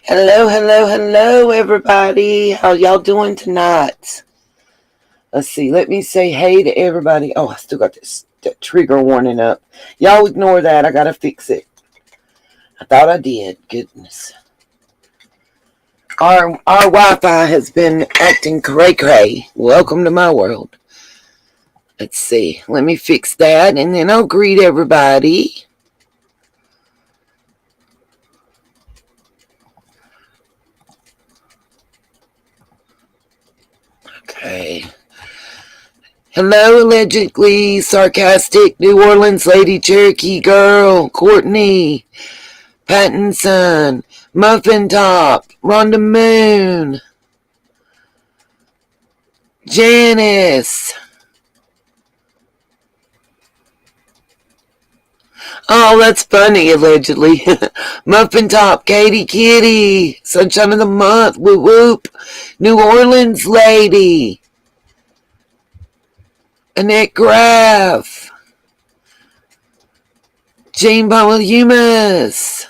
Hello, hello, hello, everybody. How y'all doing tonight? Let's see. Let me say hey to everybody. Oh, I still got that trigger warning up. Y'all ignore that. I gotta fix it. I thought I did. Goodness. Our Wi-Fi has been acting cray cray. Welcome to my world. Let's see. Let me fix that, and then I'll greet everybody. Okay. Hello, allegedly sarcastic New Orleans lady Cherokee girl, Courtney, Pattinson, Muffin Top, Rhonda Moon, Janice. Oh, that's funny, allegedly. Muffin Top, Katie Kitty, Sunshine of the Month, whoop whoop, New Orleans lady, Annette Graff, Jane Polyhumus,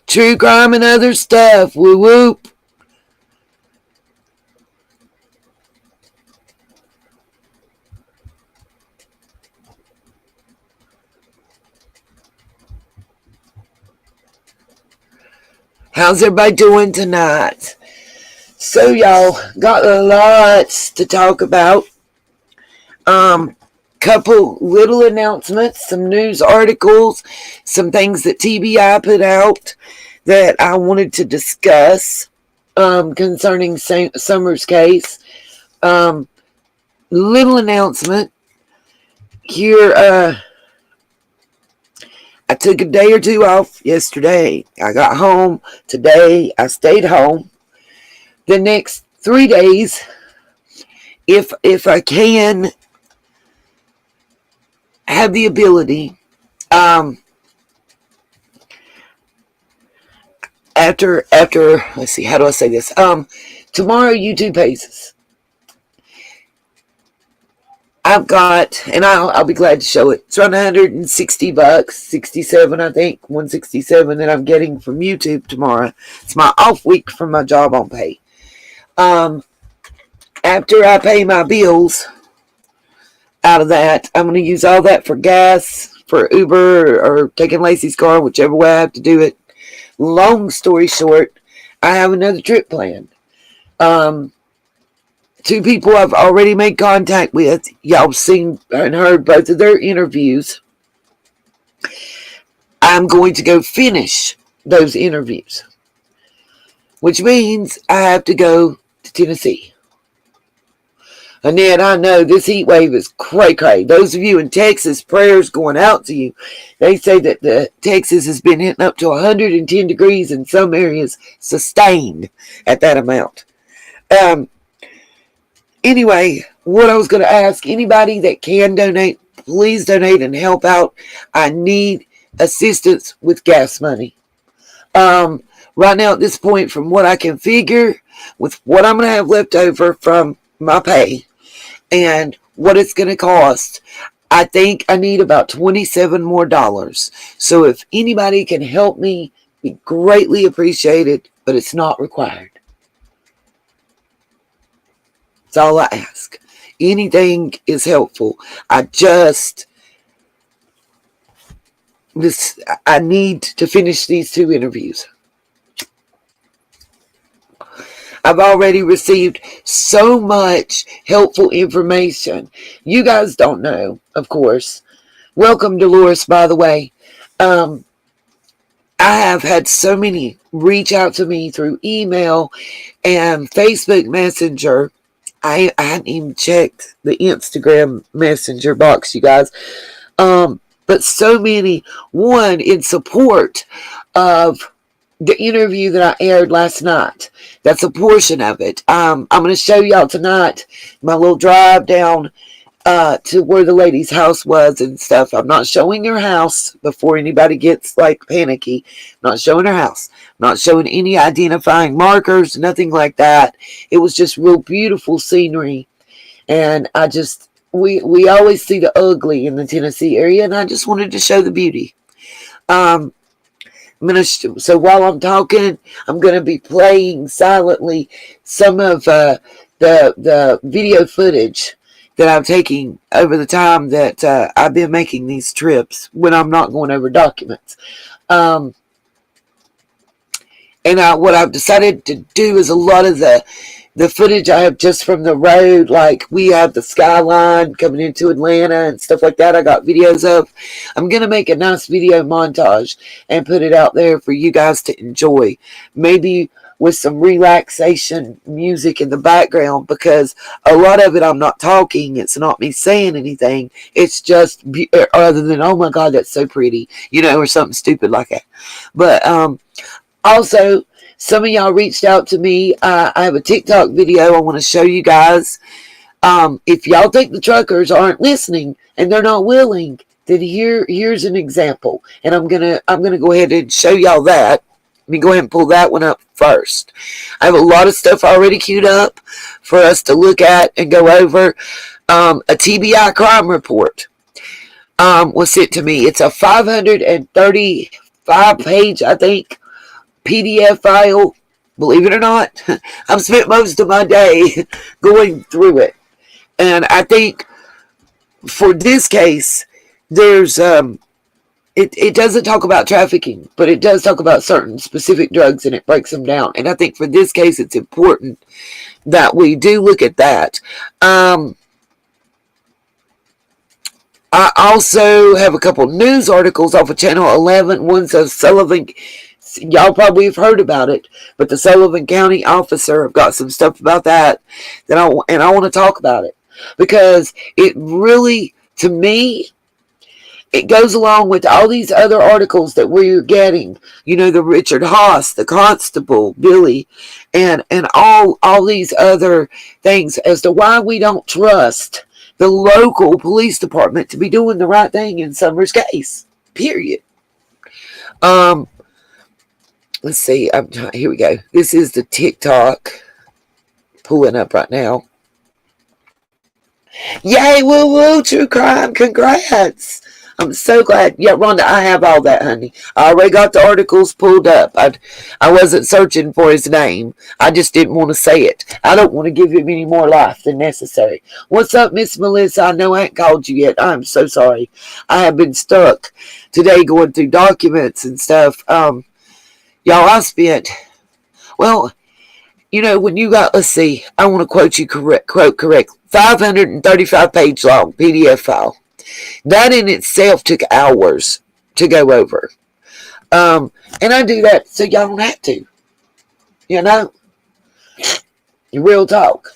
True Crime and Other Stuff, whoop whoop. How's everybody doing tonight? So y'all got lots to talk about. Couple little announcements, some news articles, some things that TBI put out that I wanted to discuss concerning Summer's case. Little announcement here. I took a day or two off yesterday. I got home today. I stayed home. The next 3 days, if I can have the ability, after let's see, how do I say this? Tomorrow YouTube Paces. I've got, and I'll be glad to show it. It's around $160, 67, I think, 167 that I'm getting from YouTube tomorrow. It's my off week from my job on pay. After I pay my bills out of that, I'm going to use all that for gas, for Uber, or taking Lacey's car, whichever way I have to do it. Long story short, I have another trip planned. 2 people I've already made contact with. Y'all seen and heard both of their interviews. I'm going to go finish those interviews, which means I have to go to Tennessee. Annette, I know this heat wave is cray-cray. Those of you in Texas, prayers going out to you. They say that the Texas has been hitting up to 110 degrees in some areas, sustained at that amount. Anyway, what I was going to ask, anybody that can donate, please donate and help out. I need assistance with gas money. Right now at this point, from what I can figure, with what I'm going to have left over from my pay and what it's going to cost, I think I need about $27 more. So if anybody can help me, be greatly appreciated, but it's not required. That's all I ask. Anything is helpful. I need to finish these 2 interviews. I've already received so much helpful information. You guys don't know, of course. Welcome, Dolores, by the way. I have had so many reach out to me through email and Facebook Messenger. I hadn't even checked the Instagram Messenger box, you guys. But so many, one, in support of the interview that I aired last night. That's a portion of it. I'm going to show y'all tonight my little drive down to where the lady's house was and stuff. I'm not showing her house before anybody gets like panicky. I'm not showing her house. I'm not showing any identifying markers, nothing like that. It was just real beautiful scenery. And we always see the ugly in the Tennessee area, and I just wanted to show the beauty. Um, so while I'm talking, I'm gonna be playing silently some of the video footage that I'm taking over the time that I've been making these trips when I'm not going over documents. Um, and what I've decided to do is a lot of the footage I have just from the road, like we have the skyline coming into Atlanta and stuff like that. I got videos of. I'm gonna make a nice video montage and put it out there for you guys to enjoy, maybe with some relaxation music in the background, because a lot of it I'm not talking, it's not me saying anything, it's just other than, oh my god, that's so pretty, or something stupid like that. But also, some of y'all reached out to me. I have a TikTok video I want to show you guys. If y'all think the truckers aren't listening and they're not willing, then here's an example. And I'm gonna go ahead and show y'all that. Let me go ahead and pull that one up first. I have a lot of stuff already queued up for us to look at and go over. A TBI crime report was sent to me. It's a 535 page, I think, PDF file. Believe it or not, I've spent most of my day going through it. And I think for this case, there's it doesn't talk about trafficking, but it does talk about certain specific drugs, and it breaks them down. And I think for this case, it's important that we do look at that. I also have a couple news articles off of Channel 11. One's of Sullivan. Y'all probably have heard about it, but the Sullivan County officer, I've got some stuff about that I want to talk about it, because it really, to me, it goes along with all these other articles that we're getting. The Richard Haas, the constable, Billy, and all these other things as to why we don't trust the local police department to be doing the right thing in Summer's case. Period. Let's see. Here we go. This is the TikTok pulling up right now. Yay! Woo woo! True crime. Congrats. I'm so glad. Yeah, Rhonda, I have all that, honey. I already got the articles pulled up. I wasn't searching for his name. I just didn't want to say it. I don't want to give him any more life than necessary. What's up, Miss Melissa? I know I ain't called you yet. I'm so sorry. I have been stuck today going through documents and stuff. Y'all, I spent, well, when you got, let's see, I want to quote correct, 535 page long PDF file. That in itself took hours to go over. And I do that so y'all don't have to. Real talk.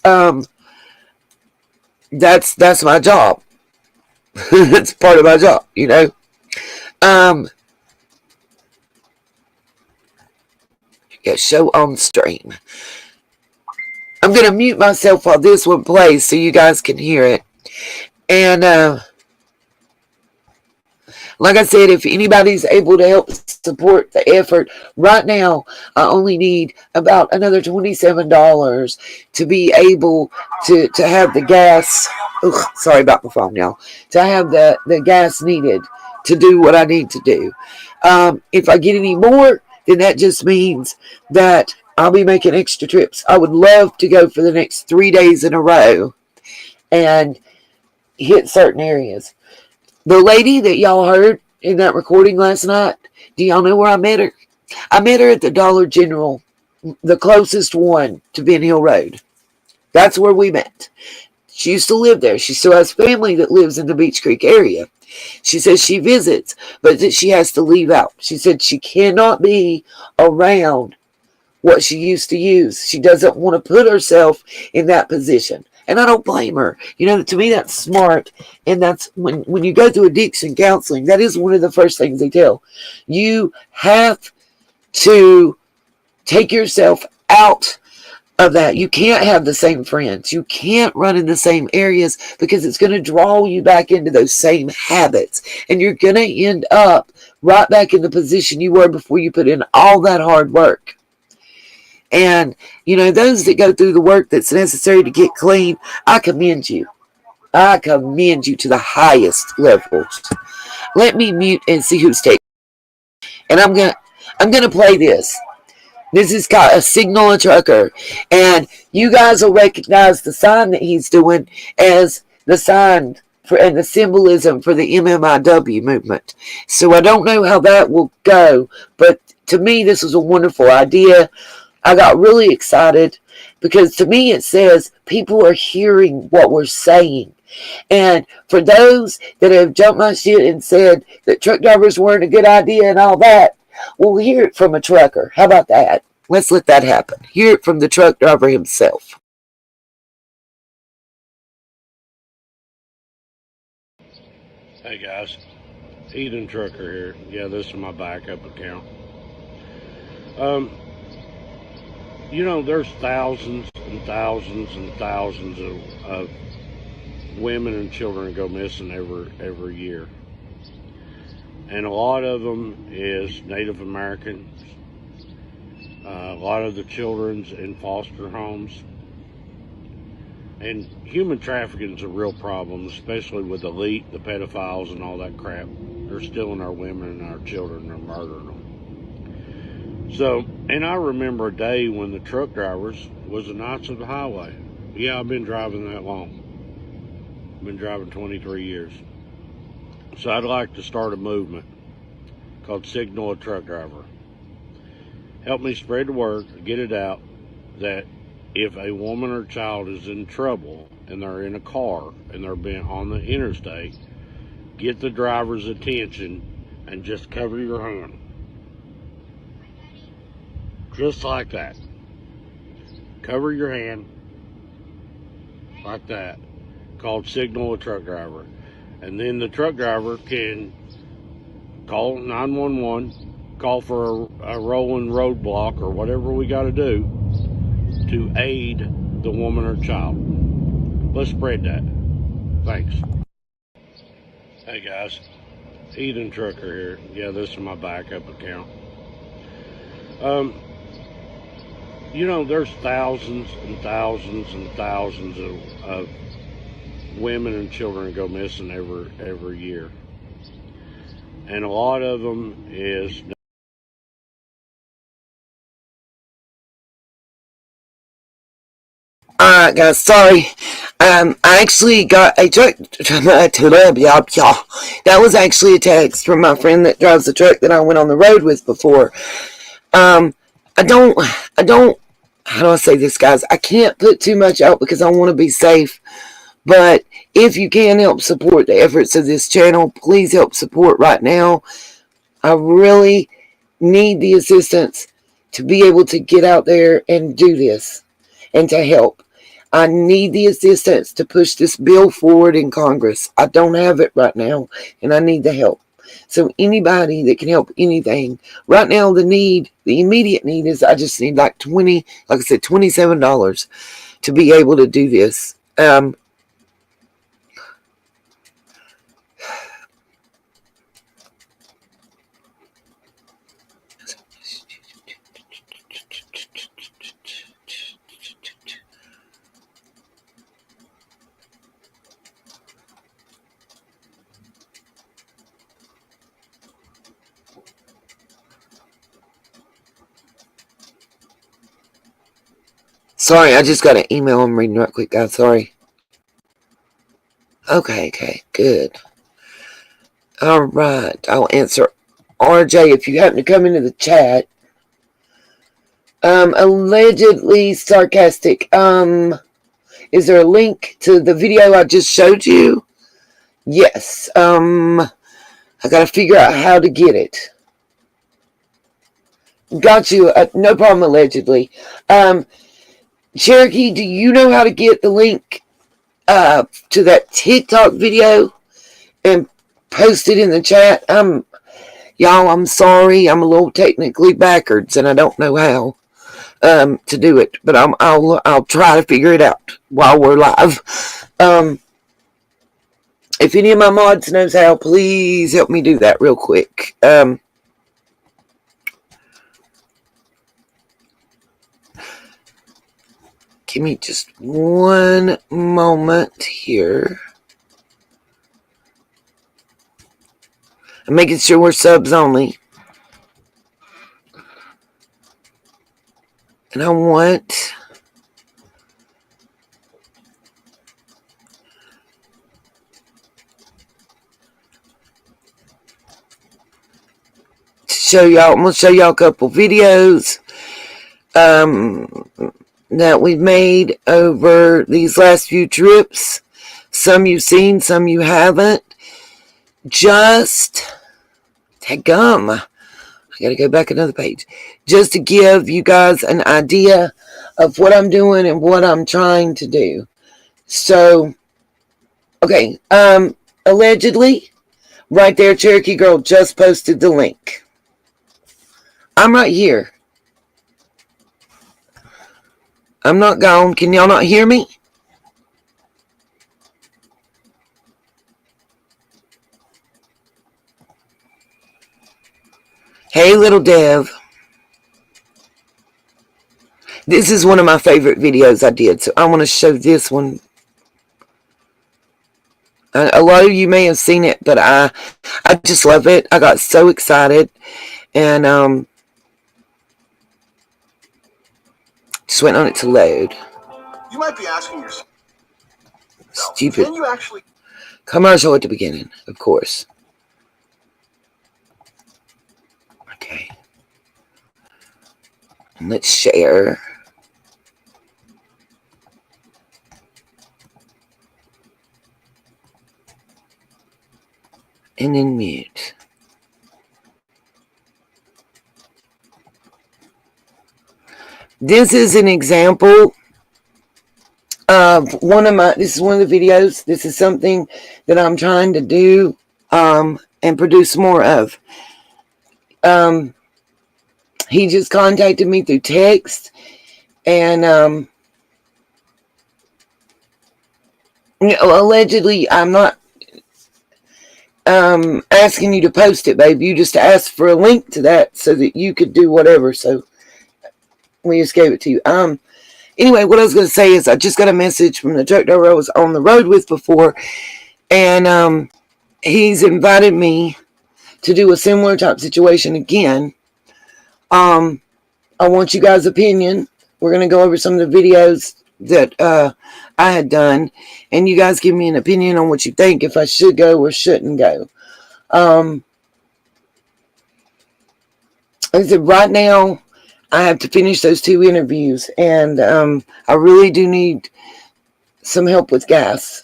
That's my job. It's part of my job, show on stream. I'm going to mute myself while this one plays so you guys can hear it. And, like I said, if anybody's able to help support the effort, right now I only need about another $27 to be able to have the gas. Sorry about my phone, y'all. To have the gas needed to do what I need to do. If I get any more, then that just means that I'll be making extra trips. I would love to go for the next 3 days in a row and hit certain areas. The lady that y'all heard in that recording last night, do y'all know where I met her? I met her at the Dollar General, the closest one to Ben Hill Road. That's where we met. She used to live there. She still has family that lives in the Beach Creek area. She says she visits, but that she has to leave out. She said she cannot be around what she used to use. She doesn't want to put herself in that position. And I don't blame her. To me, that's smart. And that's when you go through addiction counseling, that is one of the first things they tell. You have to take yourself out of that. You can't have the same friends. You can't run in the same areas, because it's going to draw you back into those same habits. And you're going to end up right back in the position you were before you put in all that hard work. And, those that go through the work that's necessary to get clean, I commend you. I commend you to the highest levels. Let me mute and see who's taking. And I'm gonna play this. This is called a signal a trucker, and you guys will recognize the sign that he's doing as the sign for and the symbolism for the MMIW movement. So I don't know how that will go, but to me this was a wonderful idea. I got really excited because to me it says people are hearing what we're saying. And for those that have jumped my shit and said that truck drivers weren't a good idea and all that, we'll hear it from a trucker. How about that? Let's let that happen. Hear it from the truck driver himself. Hey guys, Eden Trucker here. Yeah, this is my backup account. There's thousands and thousands and thousands of women and children go missing every year, and a lot of them is Native Americans. A lot of the children's in foster homes, and human trafficking is a real problem, especially with elite, the pedophiles, and all that crap. They're stealing our women and our children and murdering them. So, and I remember a day when the truck drivers was the knights of the highway. Yeah, I've been driving that long. I've been driving 23 years. So I'd like to start a movement called Signal a Truck Driver. Help me spread the word, get it out, that if a woman or child is in trouble and they're in a car and they're being on the interstate, get the driver's attention and just cover your hand. Just like that. Cover your hand like that. Called Signal a Truck Driver. And then the truck driver can call 911, call for a rolling roadblock or whatever we got to do to aid the woman or child. Let's spread that. Thanks. Hey guys, Eden Trucker here. Yeah, this is my backup account. There's thousands and thousands and thousands of women and children go missing every year, and a lot of them is. Alright guys, sorry. I actually got a truck. That was actually a text from my friend that drives the truck that I went on the road with before. I don't, how do I say this, guys? I can't put too much out because I want to be safe. But if you can help support the efforts of this channel, please help support right now. I really need the assistance to be able to get out there and do this and to help. I need the assistance to push this bill forward in Congress. I don't have it right now, and I need the help. So anybody that can help anything. Right now, the immediate need is I just need like $27 to be able to do this. Sorry, I just got an email I'm reading right quick, guys. Sorry. Okay, good. All right, I'll answer RJ if you happen to come into the chat. Allegedly sarcastic. Is there a link to the video I just showed you? Yes. I gotta figure out how to get it. Got you. No problem, allegedly. Cherokee, do you know how to get the link to that TikTok video and post it in the chat? Y'all, I'm sorry. I'm a little technically backwards and I don't know how to do it, but I'll try to figure it out while we're live. If any of my mods knows how, please help me do that real quick. Give me just one moment here. I'm making sure we're subs only. And I want to show y'all, I'm going to show y'all a couple videos that we've made over these last few trips. Some you've seen, some you haven't. Just, gum. I gotta go back another page. Just to give you guys an idea of what I'm doing and what I'm trying to do. So, okay, allegedly, right there, Cherokee Girl just posted the link. I'm right here. I'm not gone. Can y'all not hear me? Hey, little Dev. This is one of my favorite videos I did, so I want to show this one. A lot of you may have seen it, but I just love it. I got so excited, and just went on it to load. You might be asking yourself, Stupid can you actually commercial at the beginning, of course. Okay. And let's share. And then mute. This is an example of this is one of the videos. This is something that I'm trying to do and produce more of. He just contacted me through text, and allegedly, I'm not asking you to post it, babe. You just asked for a link to that so that you could do whatever. So we just gave it to you. Anyway, what I was going to say is I just got a message from the truck driver I was on the road with before, and he's invited me to do a similar type situation again. I want you guys' opinion. We're going to go over some of the videos that I had done, and you guys give me an opinion on what you think, if I should go or shouldn't go. I said right now I have to finish those 2 interviews, and I really do need some help with gas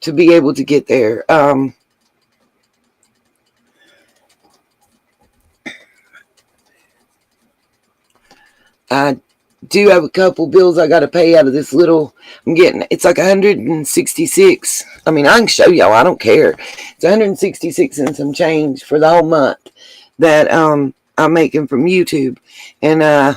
to be able to get there. I do have a couple bills I got to pay out of this little. It's like 166. I mean, I can show y'all. I don't care. It's 166 and some change for the whole month that I'm making from YouTube, and I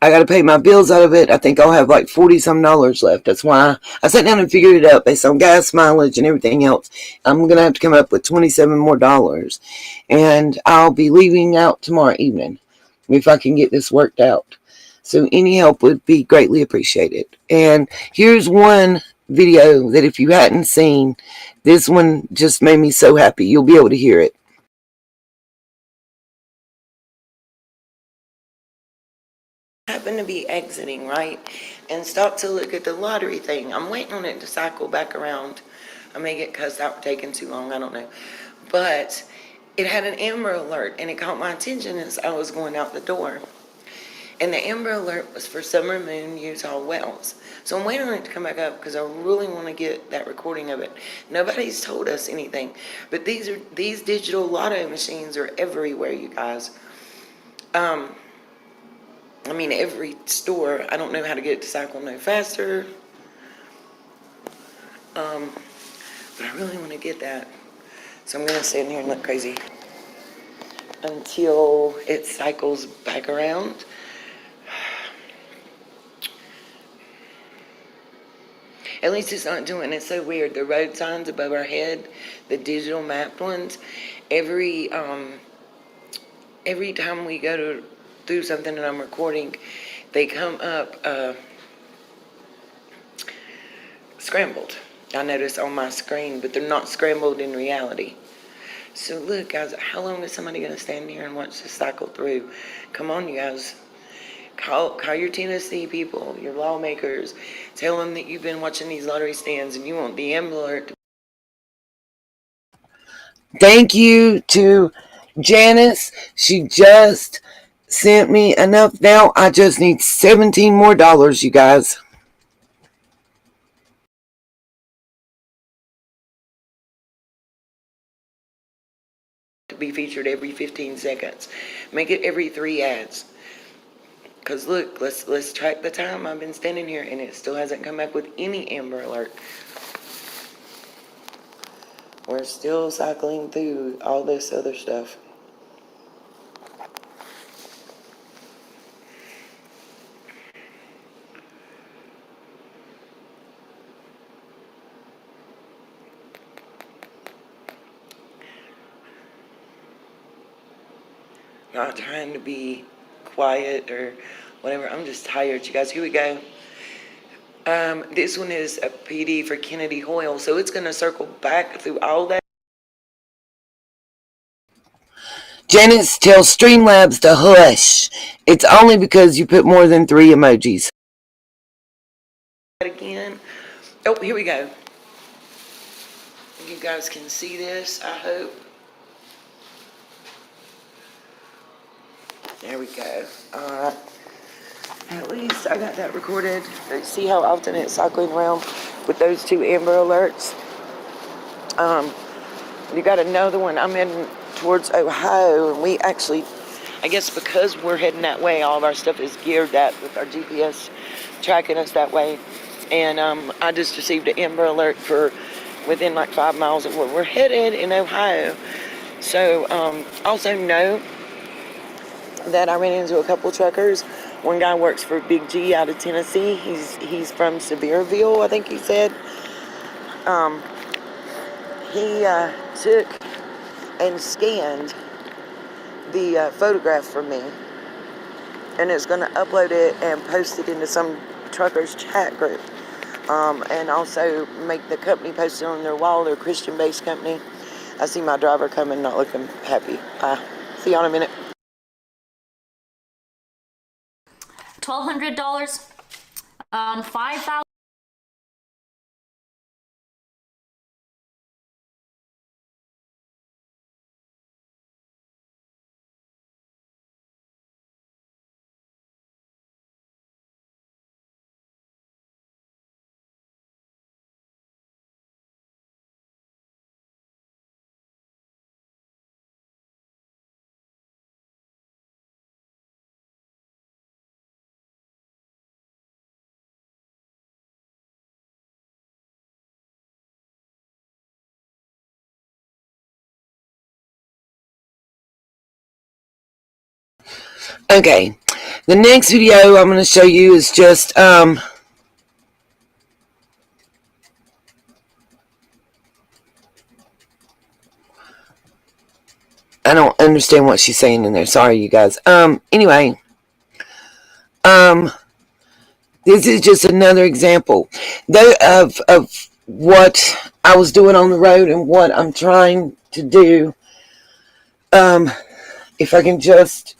got to pay my bills out of it. I think I'll have like $40-some left. That's why I sat down and figured it out based on gas mileage and everything else. I'm gonna have to come up with $27 more, and I'll be leaving out tomorrow evening if I can get this worked out. So any help would be greatly appreciated. And here's one video that if you hadn't seen, this one just made me so happy. You'll be able to hear it. Happen to be exiting, right? And stop to look at the lottery thing. I'm waiting on it to cycle back around. I may get cussed out for taking too long, I don't know. But it had an Amber Alert, and it caught my attention as I was going out the door. And the Amber Alert was for Summer Moon Utah Wells. So I'm waiting on it to come back up because I really want to get that recording of it. Nobody's told us anything. But these digital lotto machines are everywhere, you guys. I mean, every store. I don't know how to get it to cycle no faster. But I really want to get that. So I'm going to sit in here and look crazy until it cycles back around. At least it's not doing it. So weird. The road signs above our head, the digital mapped ones, every time we go to do something and I'm recording, they come up scrambled. I notice on my screen, but they're not scrambled in reality. So look, guys, how long is somebody going to stand here and watch this cycle through? Come on, you guys. Call your Tennessee people, your lawmakers. Tell them that you've been watching these lottery stands and you want the Amber Alert. Thank you to Janice. She just sent me enough. Now I just need $17 more, you guys. To be featured every 15 seconds. Make it every 3 ads. Because look, let's track the time I've been standing here and it still hasn't come back with any Amber Alert. We're still cycling through all this other stuff. Not trying to be quiet or whatever. I'm just tired, you guys. Here we go. This one is a PD for Kennedy Hoyle, so it's going to circle back through all that. Janice tells Streamlabs to hush. It's only because you put more than 3 emojis. Again. Oh, here we go. You guys can see this, I hope. There we go. Alright. At least I got that recorded. See how often it's cycling around with those 2 Amber Alerts. You got another one. I'm heading towards Ohio, and we actually, I guess because we're heading that way, all of our stuff is geared that with our GPS tracking us that way. And I just received an Amber Alert for within like 5 miles of where we're headed in Ohio. So also know that I ran into a couple truckers. One guy works for Big G out of Tennessee. He's from Sevierville, I think he said. He took and scanned the photograph for me, and is going to upload it and post it into some truckers chat group, and also make the company post it on their wall. They're a Christian-based company. I see my driver coming, not looking happy. See you in a minute. $1,200, $5,000. Okay, the next video I'm going to show you is just I don't understand what she's saying in there. Sorry, you guys. Anyway, this is just another example of what I was doing on the road and what I'm trying to do. If I can just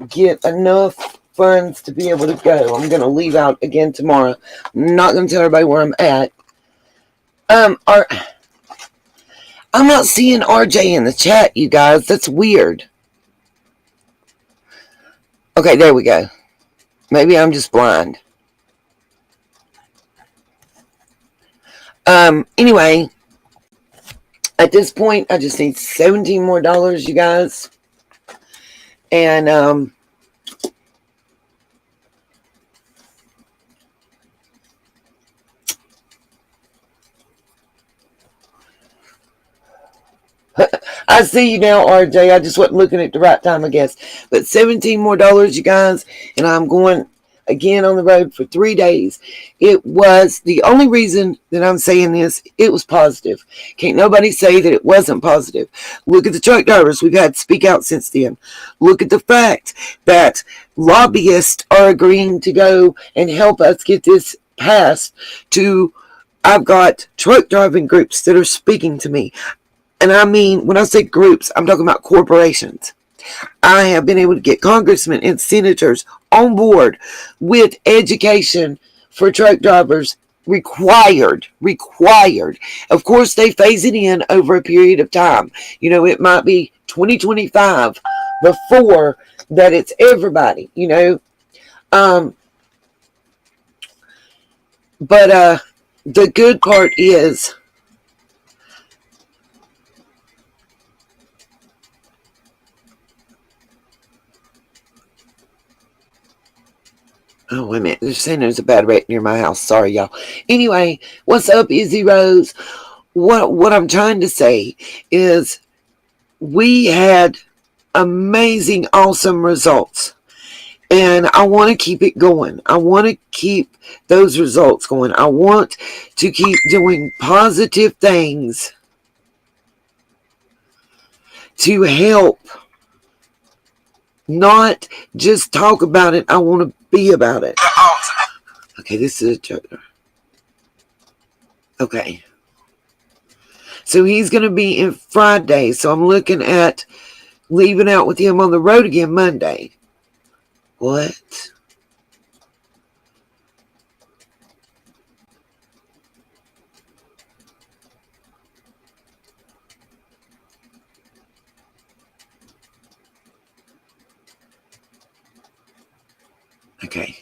get enough funds to be able to go. I'm going to leave out again tomorrow. I'm not going to tell everybody where I'm at. I'm not seeing RJ in the chat, you guys. That's weird. Okay, there we go. Maybe I'm just blind. Anyway, at this point, I just need $17 more, you guys. And, I see you now, RJ. I just wasn't looking at the right time, I guess. But $17 more, you guys, and I'm going again on the road for 3 days. It was the only reason that I'm saying this. It was positive. Can't nobody say that it wasn't positive. Look at the truck drivers we've had speak out since then. Look at the fact that lobbyists are agreeing to go and help us get this passed. I've got truck driving groups that are speaking to me. And I mean, when I say groups, I'm talking about corporations. I have been able to get congressmen and senators on board with education for truck drivers required. Of course, they phase it in over a period of time. You know, it might be 2025 before that it's everybody, you know. But the good part is, oh, wait a minute. They're saying there's a bad wreck near my house. Sorry, y'all. Anyway, what's up, Izzy Rose? What I'm trying to say is we had amazing, awesome results. And I want to keep it going. I want to keep those results going. I want to keep doing positive things to help, not just talk about it. I want to be about it. Okay, this is a joke. Okay. So he's going to be in Friday. So I'm looking at leaving out with him on the road again Monday. What? Okay.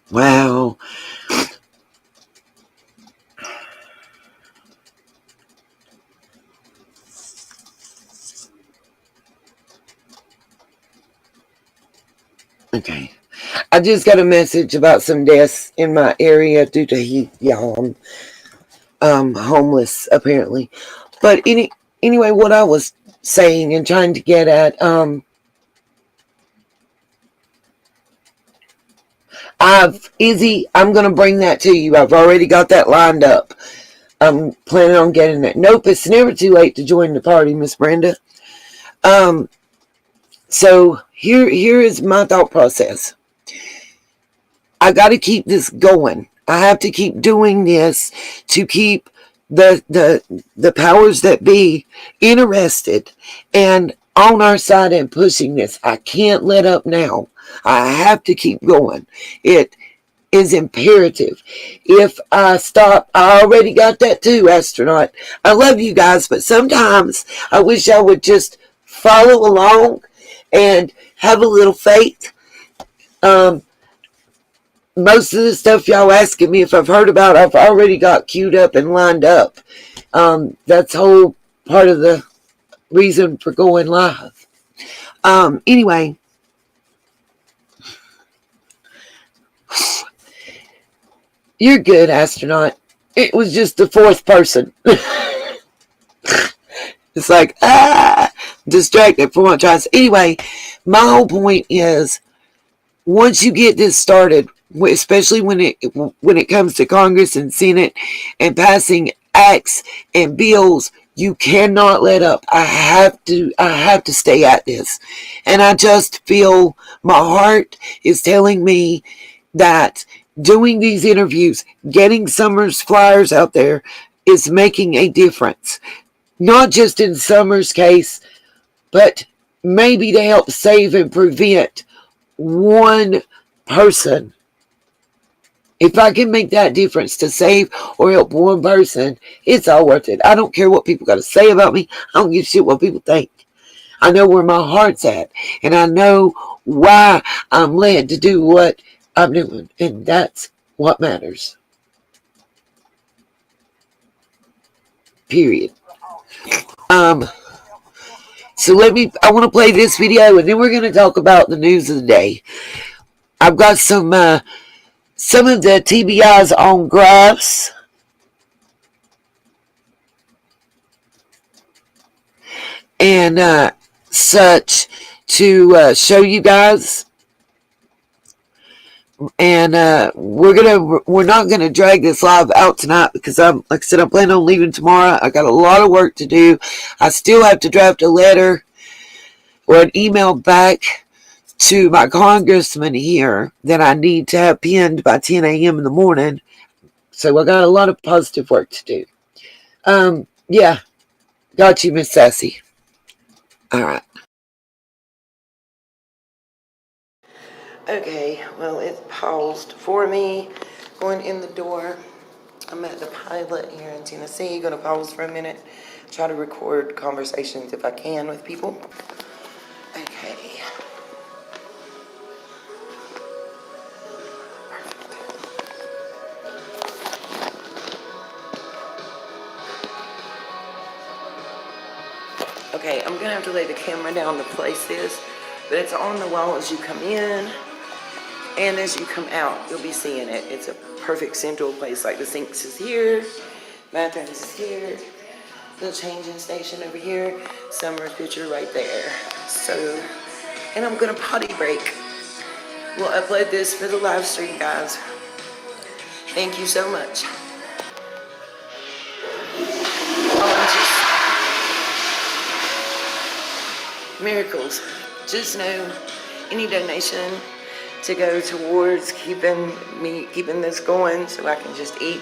Wow. Okay. I just got a message about some deaths in my area due to heat. Y'all, I'm homeless apparently. But anyway, what I was saying and trying to get at, I'm gonna bring that to you. I've already got that lined up. I'm planning on getting it. Nope, it's never too late to join the party, Miss Brenda. So here is my thought process. I got to keep this going. I have to keep doing this to keep the powers that be interested and on our side and pushing this. I can't let up now. I have to keep going. It is imperative. If I stop, I already got that too, astronaut. I love you guys, but sometimes I wish I would just follow along and have a little faith. Most of the stuff y'all asking me if I've heard about, I've already got queued up and lined up. That's whole part of the reason for going live. Anyway, you're good, astronaut. It was just the fourth person. It's like, distracted for one tries. Anyway, my whole point is, once you get this started, especially when it comes to Congress and Senate and passing acts and bills, you cannot let up. I have to stay at this. And I just feel my heart is telling me that doing these interviews, getting Summer's flyers out there is making a difference. Not just in Summer's case, but maybe to help save and prevent one person. If I can make that difference to save or help one person, it's all worth it. I don't care what people got to say about me. I don't give a shit what people think. I know where my heart's at, and I know why I'm led to do what I'm doing, and that's what matters. Period. So I want to play this video, and then we're going to talk about the news of the day. I've got some of the TBIs on graphs. And such to show you guys. And we're not gonna drag this live out tonight because like I said, I'm planning on leaving tomorrow. I got a lot of work to do. I still have to draft a letter or an email back to my congressman here that I need to have pinned by 10 a.m. in the morning. So I got a lot of positive work to do. Yeah, got you, Miss Sassy. All right. Okay, well, it's paused for me going in the door. I'm at the pilot here in Tennessee. Gonna pause for a minute, try to record conversations if I can with people. Okay. Okay, I'm gonna have to lay the camera down to place this, but it's on the wall as you come in, and as you come out, you'll be seeing it. It's a perfect central place, like the sinks is here, bathrooms is here, little changing station over here, summer picture right there. So, and I'm gonna potty break. We'll upload this for the live stream, guys. Thank you so much. Miracles. Just know any donation to go towards keeping this going so I can just eat,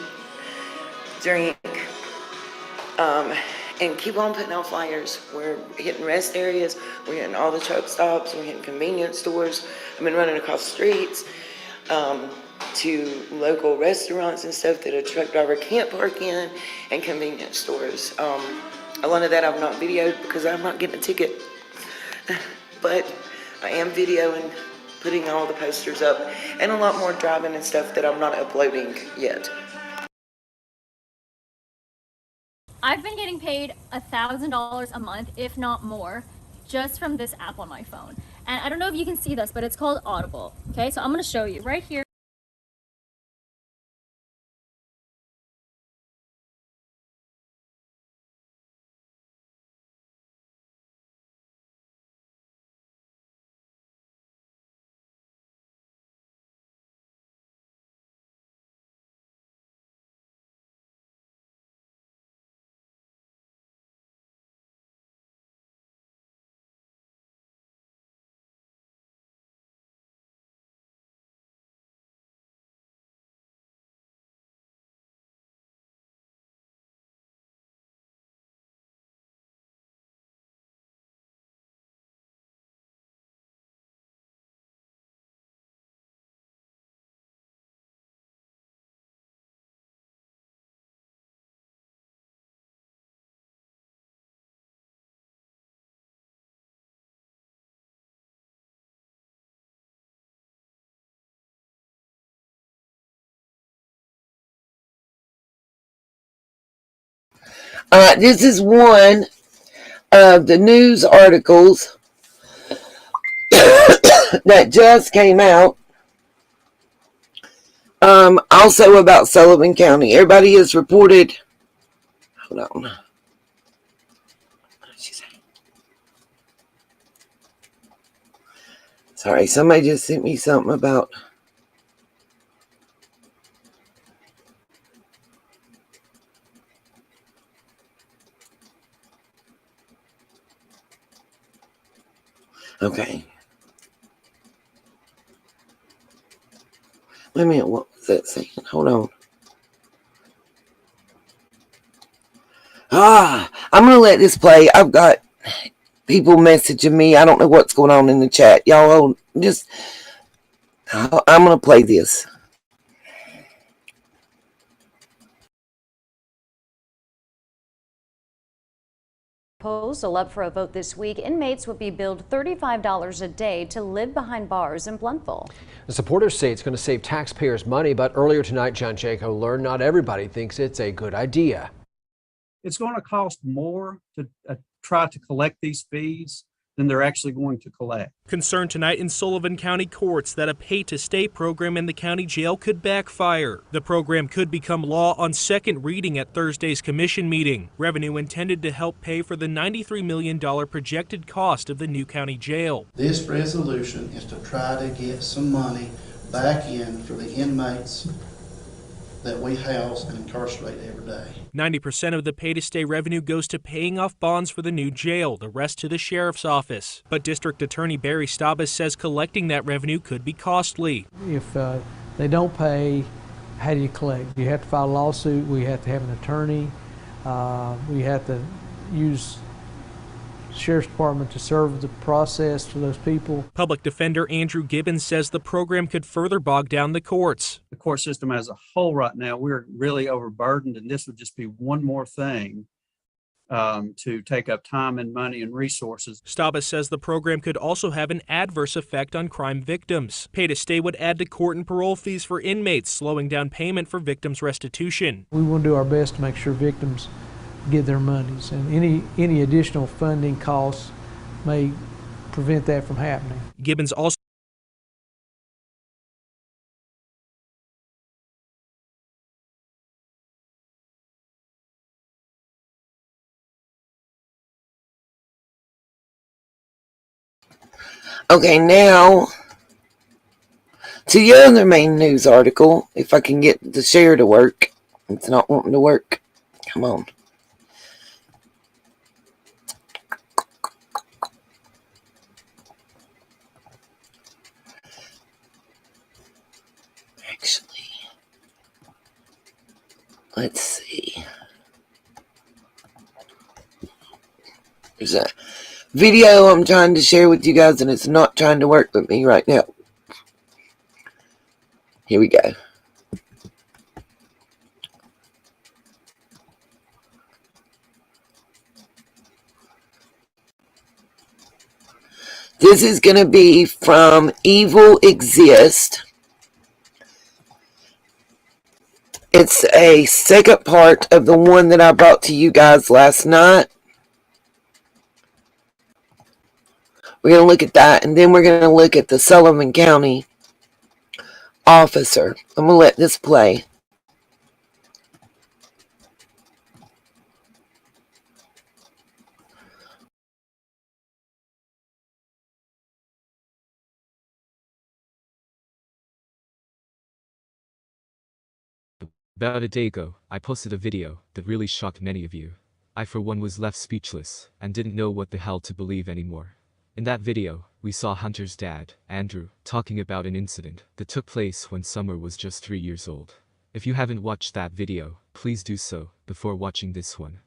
drink, and keep on putting out flyers. We're hitting rest areas, we're hitting all the truck stops, we're hitting convenience stores. I've been running across the streets to local restaurants and stuff that a truck driver can't park in, and convenience stores. A lot of that I've not videoed because I'm not getting a ticket. But I am videoing, putting all the posters up, and a lot more driving and stuff that I'm not uploading yet. I've been getting paid $1,000 a month, if not more, just from this app on my phone. And I don't know if you can see this, but it's called Audible. Okay, so I'm gonna show you right here. This is one of the news articles that just came out. Also about Sullivan County. Everybody has reported. Hold on. What did she say? Sorry, somebody just sent me something about. Okay. Wait a minute, what was that saying? Hold on. I'm going to let this play. I've got people messaging me. I don't know what's going on in the chat. Y'all just, I'm going to play this. Proposal up for a vote this week. Inmates would be billed $35 a day to live behind bars in Bluntville. The supporters say it's going to save taxpayers money, but earlier tonight, John Jaco learned not everybody thinks it's a good idea. It's going to cost more to try to collect these fees than they're actually going to collect. Concern tonight in Sullivan County courts that a pay-to-stay program in the county jail could backfire. The program could become law on second reading at Thursday's commission meeting. Revenue intended to help pay for the $93 million projected cost of the new county jail. This resolution is to try to get some money back end for the inmates that we house and incarcerate every day. 90% of the pay-to-stay revenue goes to paying off bonds for the new jail, the rest to the sheriff's office. But District Attorney Barry Staubis says collecting that revenue could be costly. If they don't pay, how do you collect? You have to file a lawsuit, we have to have an attorney, we have to use Sheriff's Department to serve the process for those people. Public Defender Andrew Gibbons says the program could further bog down the courts. The court system as a whole right now, we're really overburdened, and this would just be one more thing to take up time and money and resources. Staubis says the program could also have an adverse effect on crime victims. Pay to stay would add to court and parole fees for inmates, slowing down payment for victims' restitution. We want to do our best to make sure victims get their monies, and any additional funding costs may prevent that from happening. Gibbons also Okay, now to the other main news article. If I can get the share to work. It's not wanting to work. Come on. Actually, let's see. There's a video I'm trying to share with you guys, and it's not trying to work with me right now. Here we go. This is going to be from Evil Exist. It's a second part of the one that I brought to you guys last night. We're going to look at that, and then we're going to look at the Sullivan County officer. I'm going to let this play. About a day ago, I posted a video that really shocked many of you. I for one was left speechless and didn't know what the hell to believe anymore. In that video, we saw Hunter's dad, Andrew, talking about an incident that took place when Summer was just 3 years old. If you haven't watched that video, please do so before watching this one.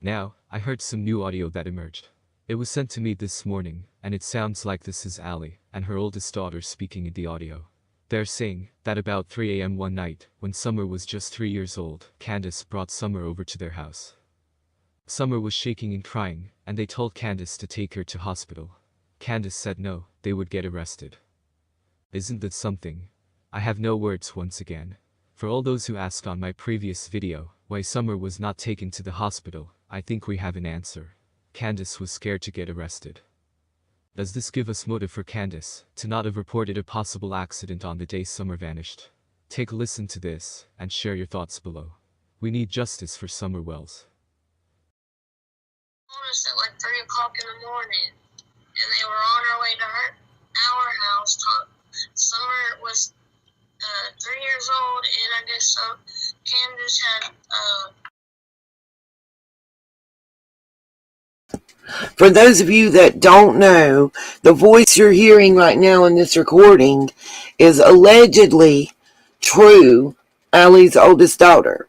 Now, I heard some new audio that emerged. It was sent to me this morning, and it sounds like this is Allie and her oldest daughter speaking in the audio. They're saying that about 3 a.m. one night, when Summer was just 3 years old, Candace brought Summer over to their house. Summer was shaking and crying, and they told Candace to take her to hospital. Candace said no, they would get arrested. Isn't that something? I have no words once again. For all those who asked on my previous video why Summer was not taken to the hospital, I think we have an answer. Candace was scared to get arrested. Does this give us motive for Candace to not have reported a possible accident on the day Summer vanished? Take a listen to this and share your thoughts below. We need justice for Summer Wells. Us at like 3 o'clock in the morning, and they were on our way to our house. Summer was 3 years old, and I guess Candace had. For those of you that don't know, the voice you're hearing right now in this recording is allegedly True, Allie's oldest daughter.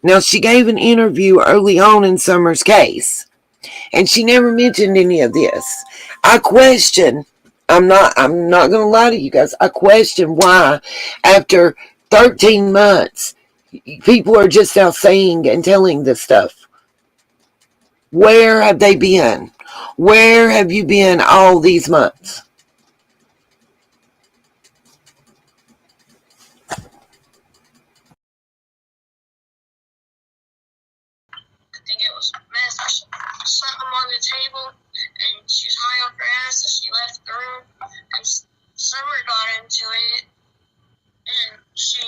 Now, she gave an interview early on in Summer's case, and she never mentioned any of this. I question, I'm not going to lie to you guys, I question why, after 13 months, people are just now saying and telling this stuff. Where have they been? Where have you been all these months? I think it was meth or something on the table, and she was high off her ass, so she left the room, and Summer got into it, and she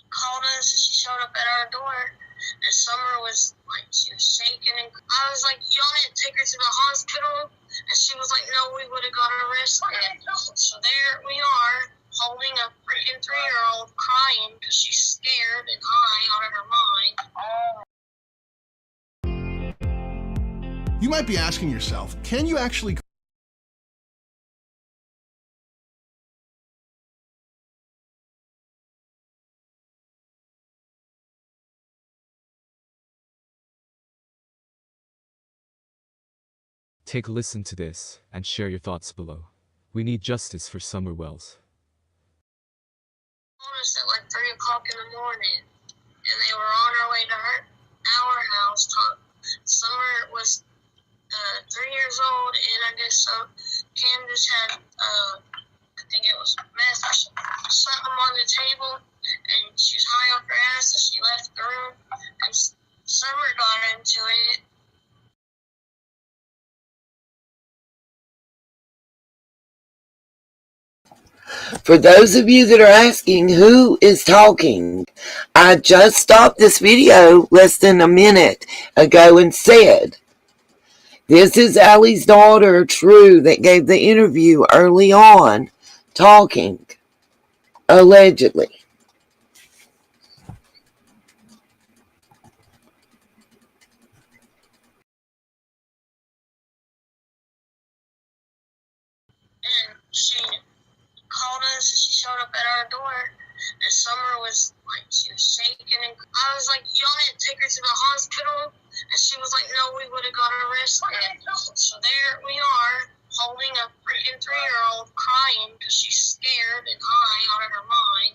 called us, and she showed up at our door, and Summer was like, she was shaking, and I was like, y'all need to take her to the hospital, And she was like, no, we would have got arrested. So there we are, holding a freaking 3-year-old crying because she's scared and high out of her mind. You might be asking yourself, can you actually Take a listen to this and share your thoughts below. We need justice for Summer Wells. Called us at like 3 o'clock in the morning, and they were on our way to our house. Summer was 3 years old, and I guess Candace had, I think it was meth or something on the table, and she was high off her ass, so she left the room, and Summer got into it. For those of you that are asking who is talking, I just stopped this video less than a minute ago and said, this is Allie's daughter, True, that gave the interview early on, talking, allegedly. And she called us, and she showed up at our door, and Summer was like, she was shaking, and I was like, y'all didn't take her to the hospital? And she was like, no, we would have got arrested. So there we are, holding a freaking 3-year-old crying because she's scared and high out of her mind.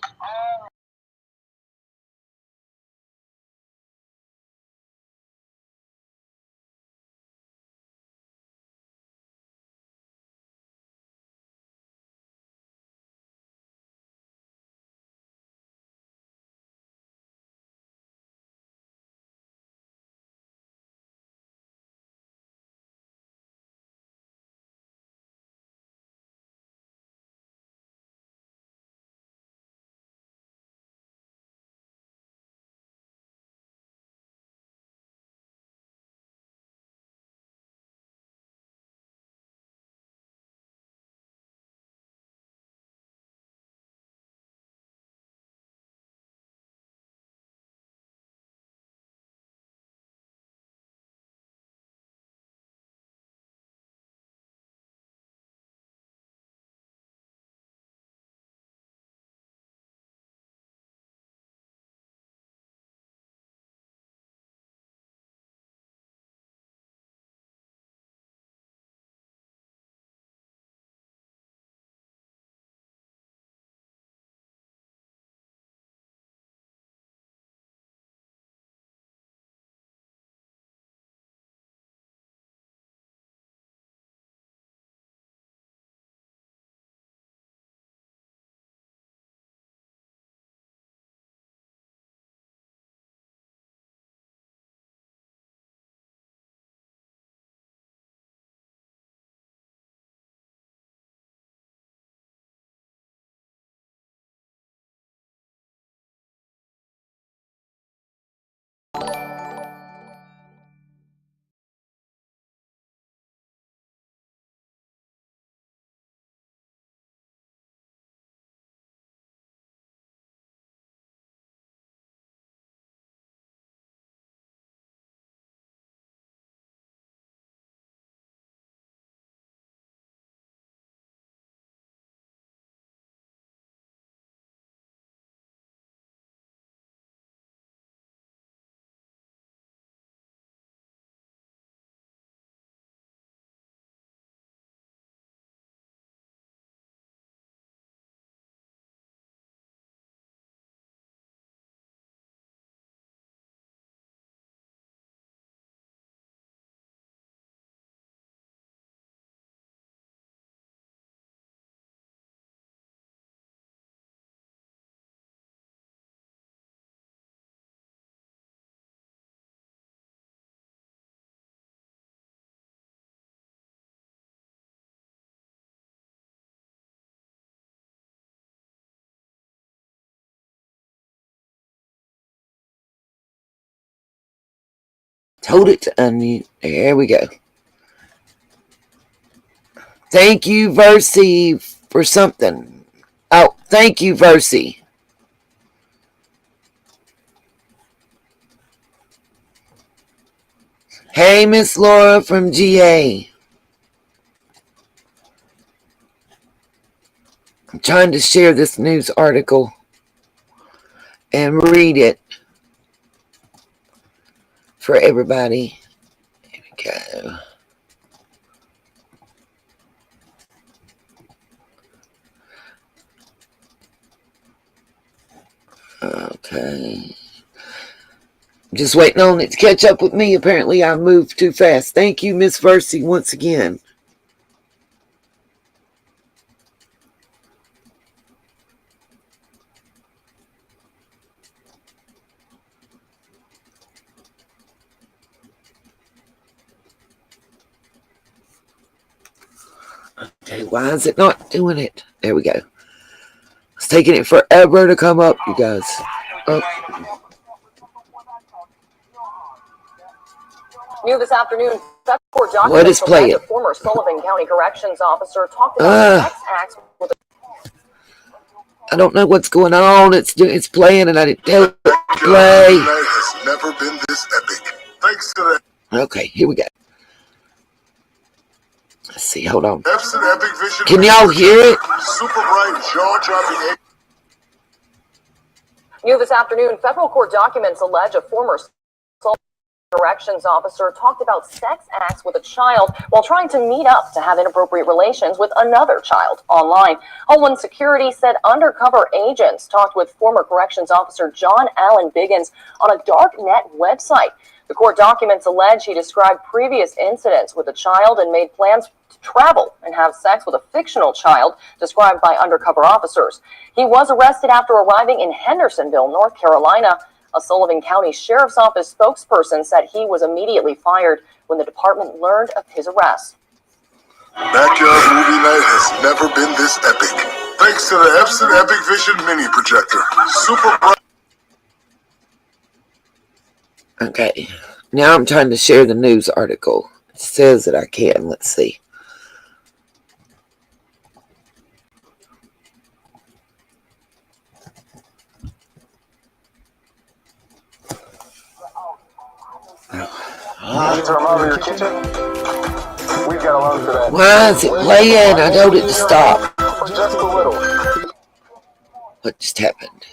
Told it to unmute. There we go. Thank you, Versi, for something. Oh, thank you, Versi. Hey, Miss Laura from GA. I'm trying to share this news article and read it for everybody. Here we go. Okay. Just waiting on it to catch up with me. Apparently I moved too fast. Thank you, Miss Versi, once again. Okay, why is it not doing it? There we go. It's taking it forever to come up, you guys. Oh. New this afternoon, federal court What is documents playing? allege a former Sullivan County corrections officer talked about sex acts with a... I don't know what's going on. It's playing, and I didn't tell it to play. Has never been this epic. Thanks to that. Okay, here we go. Let's see. Hold on. Epson Epic Vision. Can y'all hear it? Super bright, jaw-dropping. New this afternoon, federal court documents allege a former Sullivan corrections officer talked about sex acts with a child while trying to meet up to have inappropriate relations with another child online. Homeland Security said undercover agents talked with former corrections officer John Allen Biggins on a dark net website. The court documents allege he described previous incidents with a child and made plans to travel and have sex with a fictional child described by undercover officers. He was arrested after arriving in Hendersonville, North Carolina. A Sullivan County Sheriff's Office spokesperson said he was immediately fired when the department learned of his arrest. Backyard movie night has never been this epic. Thanks to the Epson Epic Vision mini projector. Super bright. Okay, now I'm trying to share the news article. It says that I can. Let's see. Why is it playing? I told it to stop. What just happened?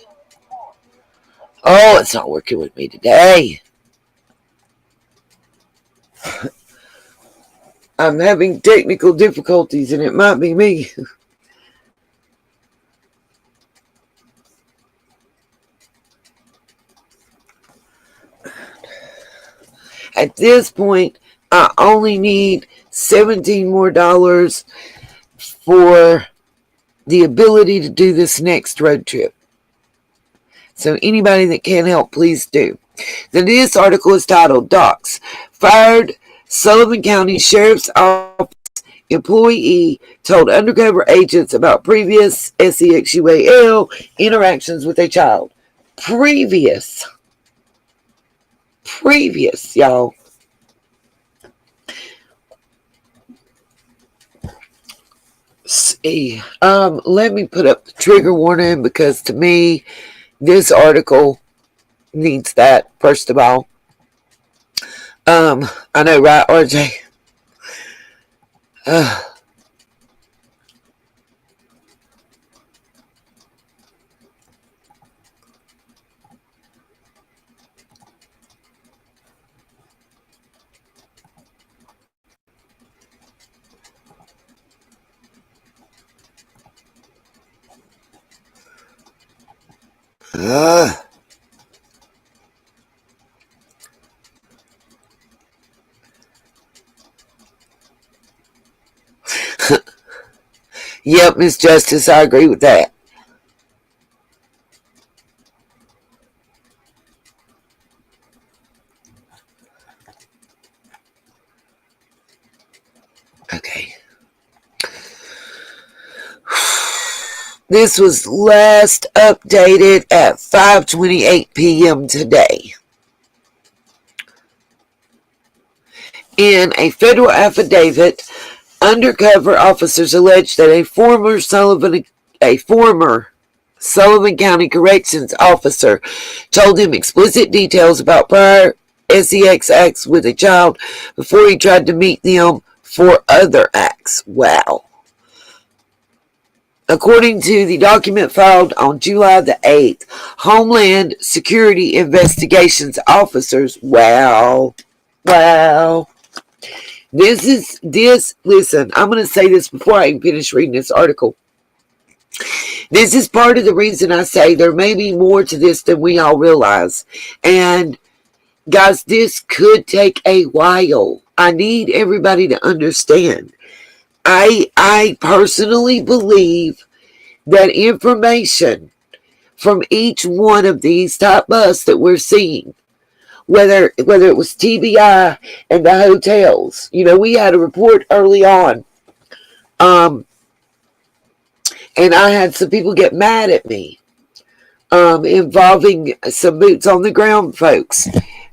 Oh, it's not working with me today. I'm having technical difficulties, and it might be me. At this point, I only need $17 more for the ability to do this next road trip. So anybody that can help, please do. The news article is titled, Docs Fired Sullivan County Sheriff's Office Employee Told Undercover Agents About Previous SEXUAL Interactions with a Child. Previous, y'all. See, let me put up the trigger warning, because to me, this article needs that, first of all. I know, right, RJ? Yep, Miss Justice, I agree with that. Okay. This was last updated at 5:28 p.m. today. In a federal affidavit, Undercover officers allege that a former Sullivan County Corrections officer told him explicit details about prior sex acts with a child before he tried to meet them for other acts. Wow. According to the document filed on July the 8th, Homeland Security Investigations officers, wow. Listen, I'm going to say this before I even finish reading this article. This is part of the reason I say there may be more to this than we all realize. And guys, this could take a while. I need everybody to understand. I personally believe that information from each one of these top busts that we're seeing, whether it was TBI and the hotels, we had a report early on, and I had some people get mad at me, involving some boots on the ground folks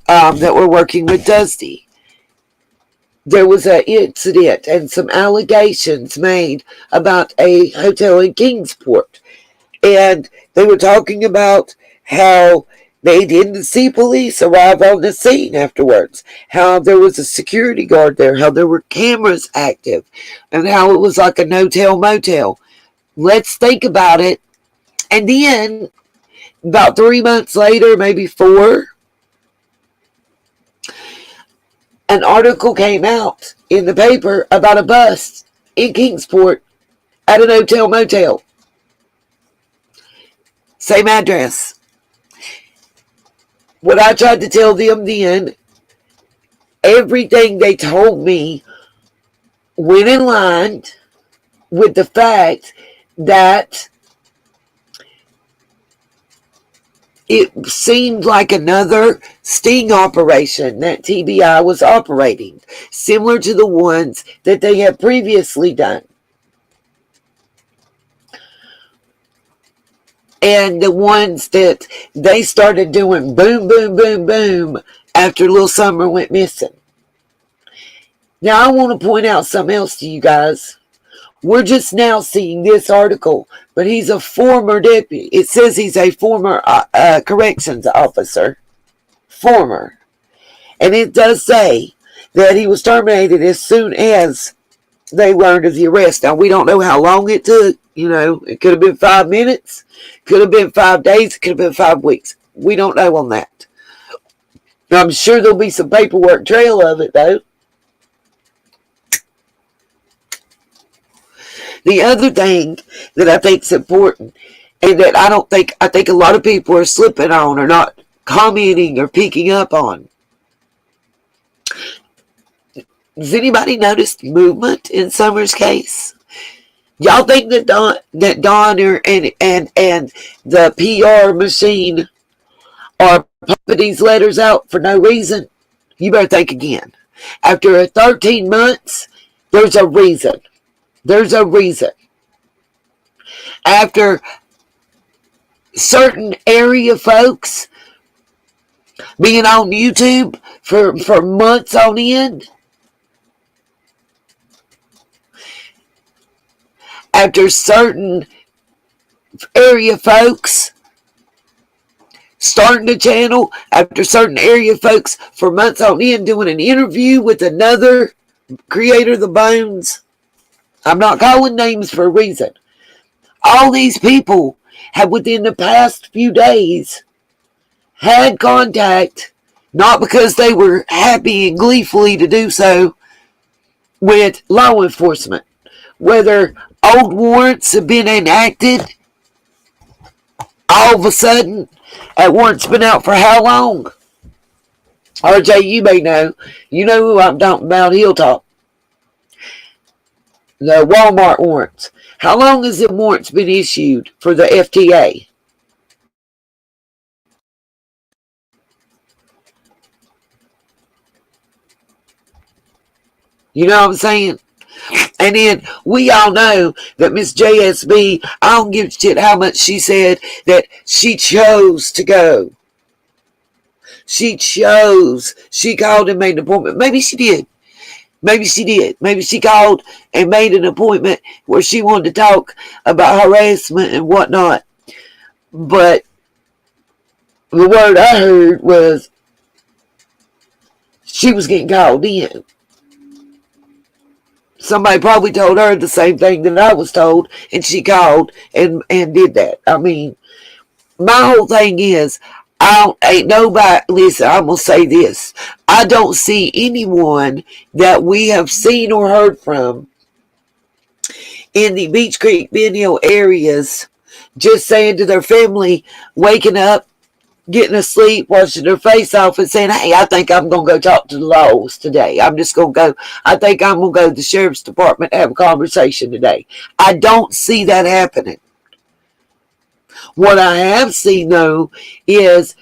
that were working with Dusty. There was an incident and some allegations made about a hotel in Kingsport. And they were talking about how they didn't see police arrive on the scene afterwards, how there was a security guard there, how there were cameras active, and how it was like a no-tell motel. Let's think about it. And then, about 3 months later, maybe 4, an article came out in the paper about a bust in Kingsport at an hotel motel. Same address. What I tried to tell them then, everything they told me went in line with the fact that it seemed like another sting operation that TBI was operating, similar to the ones that they had previously done. And the ones that they started doing boom, boom, boom, boom after Little Summer went missing. Now, I want to point out something else to you guys. We're just now seeing this article, but he's a former deputy. It says he's a former corrections officer. Former. And it does say that he was terminated as soon as they learned of the arrest. Now, we don't know how long it took. It could have been 5 minutes. Could have been 5 days. It could have been 5 weeks. We don't know on that. I'm sure there'll be some paperwork trail of it, though. The other thing that I think is important, and that I think a lot of people are slipping on or not commenting or picking up on. Does anybody notice movement in Summer's case? Y'all think that Donner and the PR machine are pumping these letters out for no reason? You better think again. After 13 months, there's a reason. There's a reason. After certain area folks being on YouTube for months on end, after certain area folks starting a channel, after certain area folks for months on end doing an interview with another creator of the Bones. I'm not calling names for a reason. All these people have within the past few days had contact, not because they were happy and gleefully to do so, with law enforcement. Whether old warrants have been enacted all of a sudden, that warrant's been out for how long? RJ, you may know. You know who I'm talking about, Hilltop. The Walmart warrants. How long has the warrants been issued for the FTA? You know what I'm saying? And then we all know that Miss JSB, I don't give a shit how much she said that she chose to go. She chose. She called and made an appointment. Maybe she did. Maybe she did. Maybe she called and made an appointment where she wanted to talk about harassment and whatnot. But the word I heard was she was getting called in. Somebody probably told her the same thing that I was told, and she called and did that. I mean, my whole thing is, ain't nobody, listen, I'm going to say this. I don't see anyone that we have seen or heard from in the Beach Creek, Ben Hill areas just saying to their family, waking up, getting asleep, washing their face off and saying, hey, I think I'm going to go talk to the laws today. I'm just going to go. I think I'm going to go to the sheriff's department and have a conversation today. I don't see that happening. What I have seen, though, is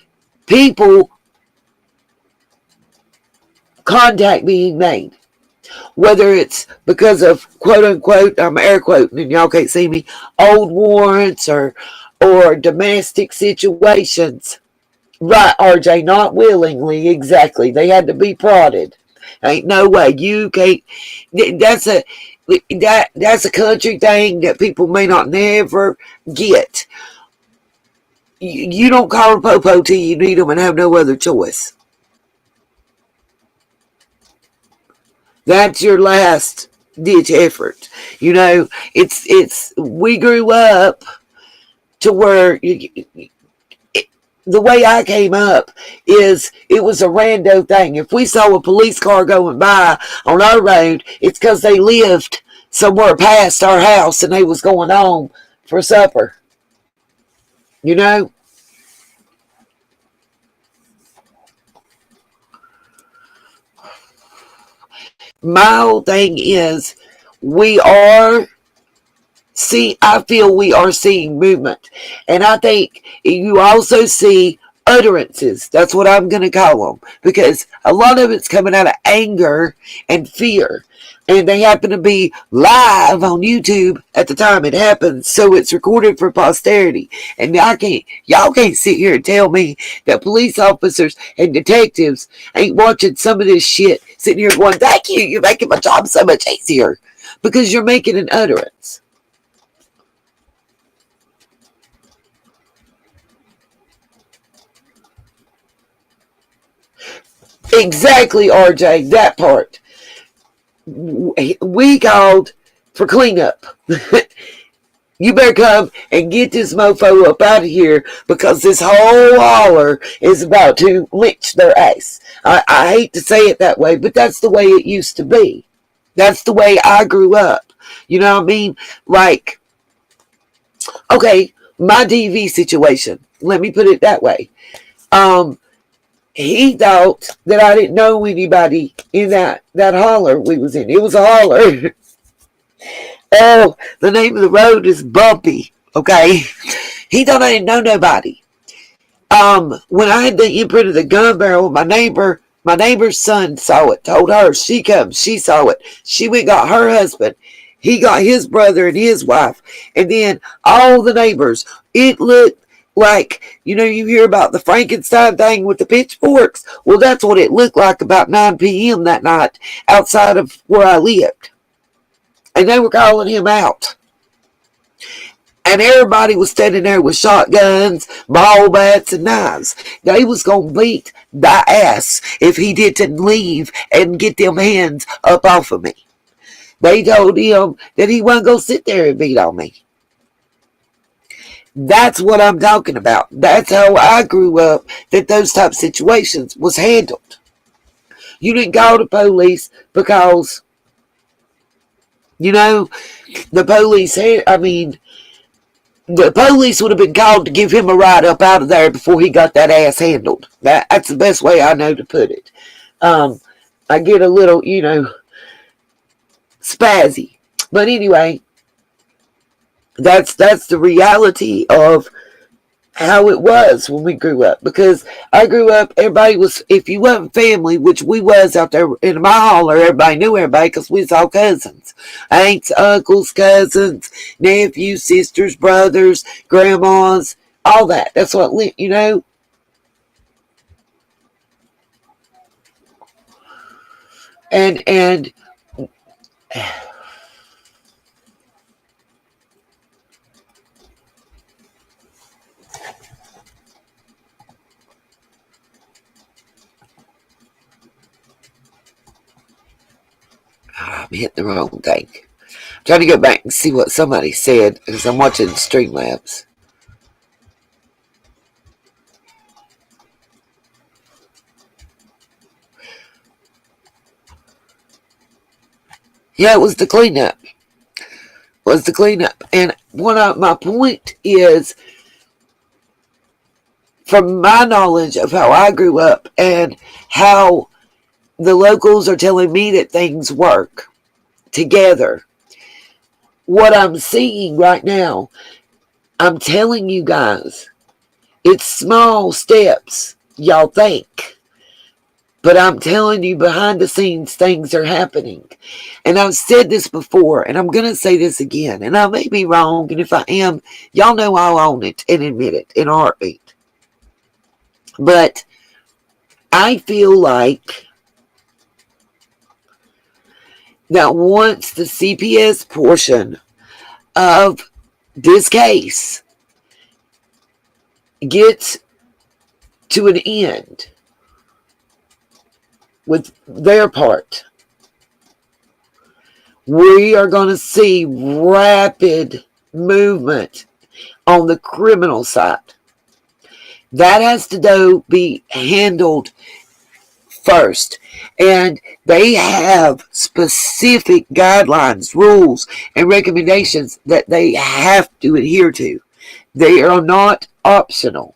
people contact being made. Whether it's because of quote unquote, I'm air quoting and y'all can't see me, old warrants or domestic situations. Right, RJ, not willingly, exactly. They had to be prodded. Ain't no way. You can't. That's a country thing that people may not never get. You don't call a popo till you need them and have no other choice. That's your last ditch effort. You know, we grew up to where the way I came up is it was a rando thing. If we saw a police car going by on our road, it's because they lived somewhere past our house and they was going home for supper. You know? My whole thing is I feel we are seeing movement. And I think you also see utterances. That's what I'm going to call them. Because a lot of it's coming out of anger and fear. And they happen to be live on YouTube at the time it happens. So it's recorded for posterity. And y'all can't sit here and tell me that police officers and detectives ain't watching some of this shit, sitting here going, thank you, you're making my job so much easier. Because you're making an utterance. Exactly, RJ, that part. We called for cleanup. You better come and get this mofo up out of here because this whole holler is about to lynch their ass. I hate to say it that way, but that's the way it used to be. That's the way I grew up. You know what I mean? Like, okay, my DV situation. Let me put it that way. He thought that I didn't know anybody in that holler we was in. It was a holler. Oh, the name of the road is Bumpy. Okay. He thought I didn't know nobody. When I had the imprint of the gun barrel, my neighbor's son saw it, told her, she comes, she saw it. She went and got her husband. He got his brother and his wife. And then all the neighbors. It looked like, you hear about the Frankenstein thing with the pitchforks. Well, that's what it looked like about 9 p.m. that night outside of where I lived. And they were calling him out. And everybody was standing there with shotguns, ball bats, and knives. They was going to beat the ass if he didn't leave and get them hands up off of me. They told him that he wasn't going to sit there and beat on me. That's what I'm talking about. That's how I grew up, that those type of situations was handled. You didn't call the police because, the police the police would have been called to give him a ride up out of there before he got that ass handled. That's the best way I know to put it. I get a little, spazzy. But anyway, that's the reality of how it was when we grew up. Because I grew up, everybody was, if you wasn't family, which we was out there in my holler, everybody knew everybody because we was all cousins. Aunts, uncles, cousins, nephews, sisters, brothers, grandmas, all that. That's what, And I'm hitting the wrong thing. I'm trying to go back and see what somebody said because I'm watching Streamlabs. Yeah, it was the cleanup. And my point is, from my knowledge of how I grew up and how the locals are telling me that things work together, what I'm seeing right now, I'm telling you guys, it's small steps, y'all think. But I'm telling you, behind the scenes, things are happening. And I've said this before, and I'm going to say this again. And I may be wrong, and if I am, y'all know I'll own it and admit it in a heartbeat. But I feel like that once the CPS portion of this case gets to an end with their part, we are going to see rapid movement on the criminal side. That has to be handled first. And they have specific guidelines, rules, and recommendations that they have to adhere to. They are not optional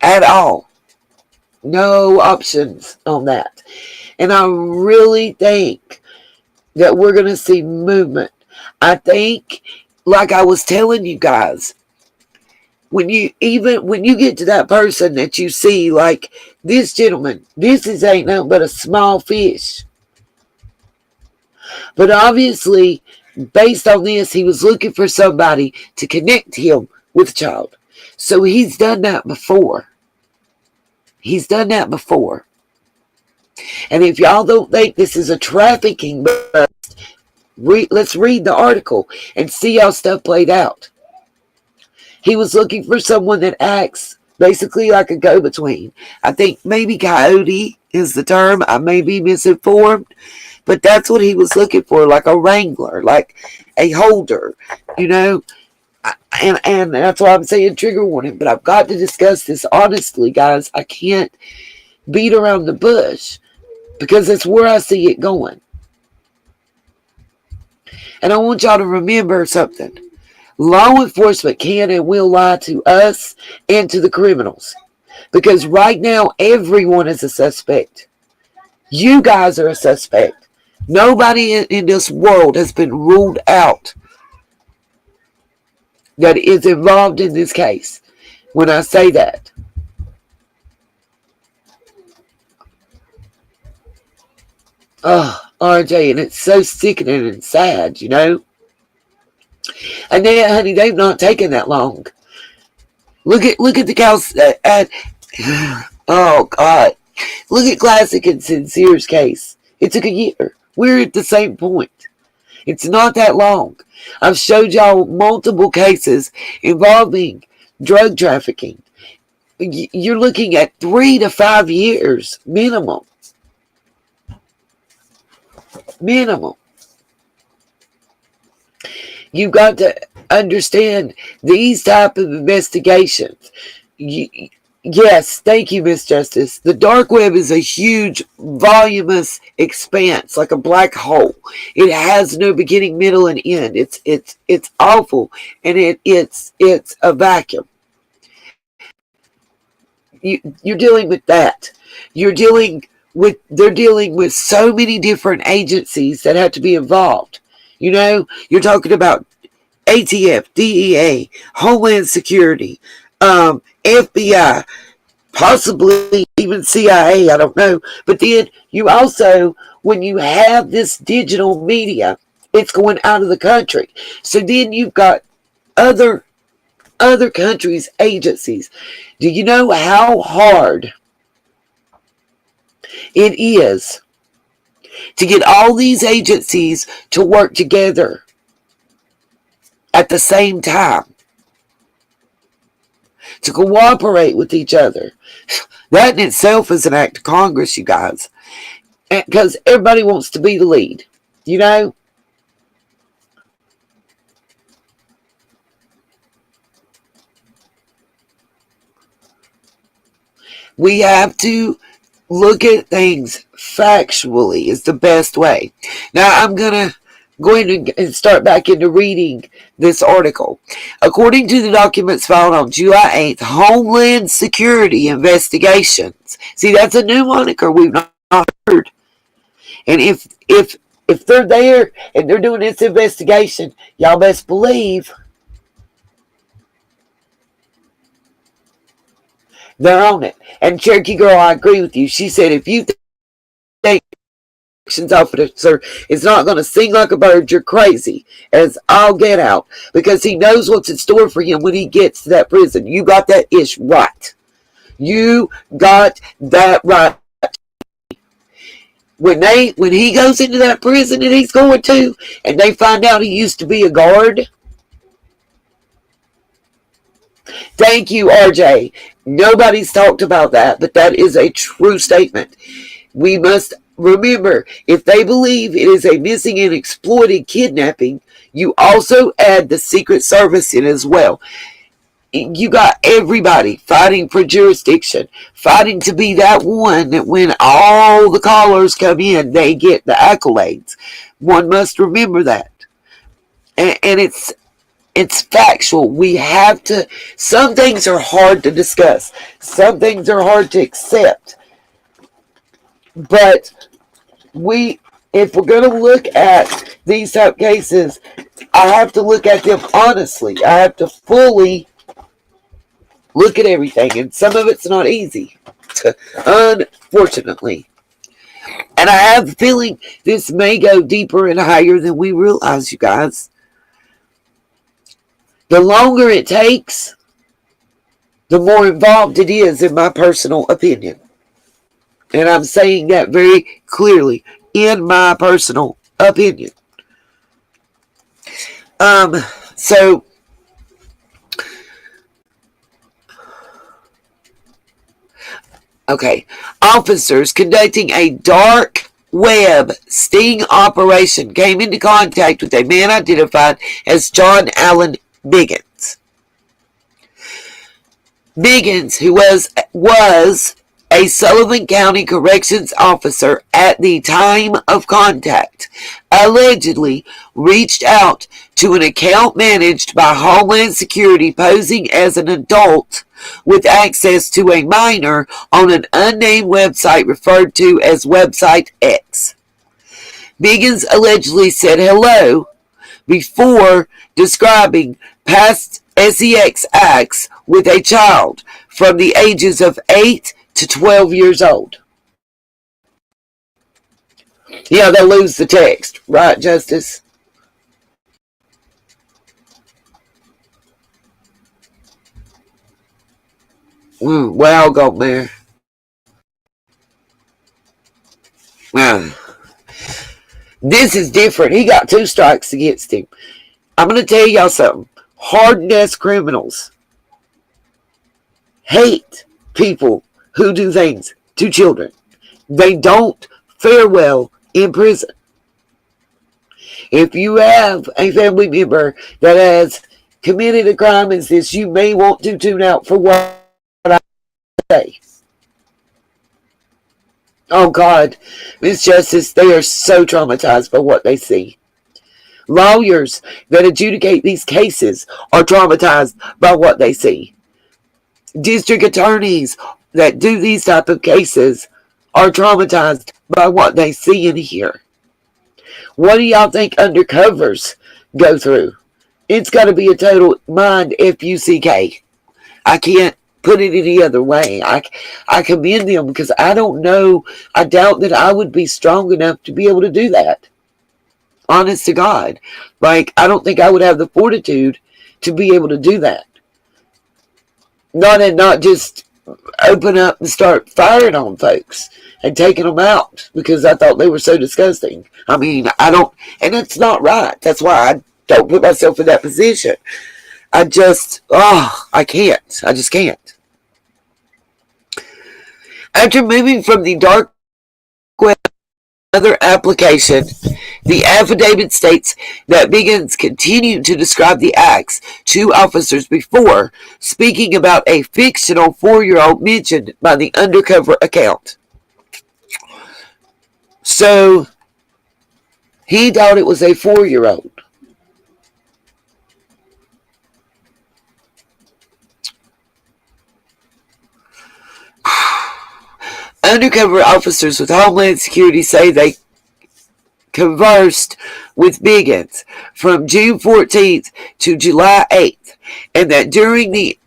at all. No options on that. And I really think that we're going to see movement. I think, like I was telling you guys, when you get to that person that you see, like this gentleman, ain't nothing but a small fish. But obviously, based on this, he was looking for somebody to connect him with a child. So he's done that before. And if y'all don't think this is a trafficking bust, let's read the article and see how stuff played out. He was looking for someone that acts basically like a go-between. I think maybe coyote is the term. I may be misinformed, but that's what he was looking for, like a wrangler, like a holder, you know. And that's why I'm saying trigger warning. But I've got to discuss this honestly, guys. I can't beat around the bush because that's where I see it going. And I want y'all to remember something. Law enforcement can and will lie to us and to the criminals. Because right now, everyone is a suspect. You guys are a suspect. Nobody in this world has been ruled out that is involved in this case. When I say that. Oh, RJ, and it's so sickening and sad, you know. And then, honey, they've not taken that long. Look at the cows oh God. Look at Classic and Sincere's case. It took a year. We're at the same point. It's not that long. I've showed y'all multiple cases involving drug trafficking. You're looking at 3 to 5 years minimum. You've got to understand these type of investigations. Yes, thank you, Miss Justice. The dark web is a huge, voluminous expanse, like a black hole. It has no beginning, middle, and end. It's awful, and it's a vacuum. You're dealing with that. They're dealing with so many different agencies that have to be involved. You know, you're talking about ATF, DEA, Homeland Security, FBI, possibly even CIA, I don't know. But then you also, when you have this digital media, it's going out of the country. So then you've got other countries' agencies. Do you know how hard it is to get all these agencies to work together at the same time, to cooperate with each other. That in itself is an act of Congress, you guys. Because everybody wants to be the lead, you know? We have to look at things factually is the best way. Now, I'm going to go ahead and start back into reading this article. According to the documents filed on July 8th, Homeland Security Investigations. See, that's a new moniker we've not heard. And if they're there and they're doing this investigation, y'all best believe they're on it. And Cherokee Girl, I agree with you. She said, if you think elections officer is not going to sing like a bird, you're crazy as I'll get out, because he knows what's in store for him when he gets to that prison. You got that ish right. You got that right. When he goes into that prison and he's going to, and they find out he used to be a guard. Thank you, RJ. Nobody's talked about that, but that is a true statement. We must remember, if they believe it is a missing and exploited kidnapping, you also add the Secret Service in as well. You got everybody fighting for jurisdiction, fighting to be that one that when all the callers come in, they get the accolades. One must remember that. And it's factual. We have to, some things are hard to discuss. Some things are hard to accept. But if we're going to look at these type cases, I have to look at them honestly. I have to fully look at everything, and some of it's not easy, unfortunately. And I have a feeling this may go deeper and higher than we realize, you guys. The longer it takes, the more involved it is, in my personal opinion. And I'm saying that very clearly, in my personal opinion. Okay, officers conducting a dark web sting operation came into contact with a man identified as John Allen Biggins. Biggins, who was a Sullivan County Corrections officer at the time of contact, allegedly reached out to an account managed by Homeland Security posing as an adult with access to a minor on an unnamed website referred to as Website X. Biggins allegedly said hello before describing past sex acts with a child from the ages of 8 to 12 years old. Yeah, they'll lose the text, right, Justice? Well, go there. This is different. He got 2 strikes against him. I'm going to tell y'all something. Hard-ass criminals hate people who do things to children. They don't fare well in prison. If you have a family member that has committed a crime as this, you may want to tune out for what I say. Oh God, Miss Justice, they are so traumatized by what they see. Lawyers that adjudicate these cases are traumatized by what they see. District attorneys that do these type of cases are traumatized by what they see and hear. What do y'all think undercovers go through? It's got to be a total mind F-U-C-K. I can't put it any other way. I commend them because I don't know. I doubt that I would be strong enough to be able to do that. Honest to God. Like, I don't think I would have the fortitude to be able to do that. Not just open up and start firing on folks and taking them out because I thought they were so disgusting. I mean, I don't, and it's not right. That's why I don't put myself in that position. I just, I can't. I just can't. After moving from the dark web to another application, the affidavit states that Biggins continued to describe the acts to officers before speaking about a fictional 4-year-old mentioned by the undercover account. So, he thought it was a 4-year-old. Undercover officers with Homeland Security say they conversed with Biggins from June 14th to July 8th, and that during the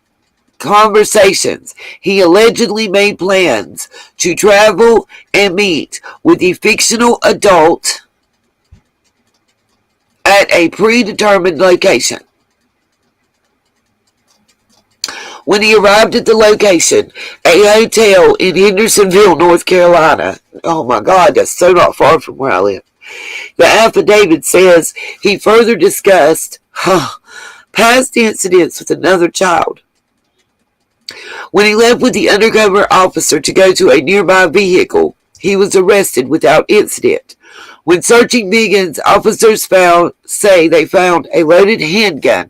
conversations, he allegedly made plans to travel and meet with the fictional adult at a predetermined location. When he arrived at the location, a hotel in Hendersonville, North Carolina, oh my God, that's so not far from where I live, the affidavit says he further discussed past incidents with another child. When he left with the undercover officer to go to a nearby vehicle, he was arrested without incident. When searching Biggins, officers say they found a loaded handgun.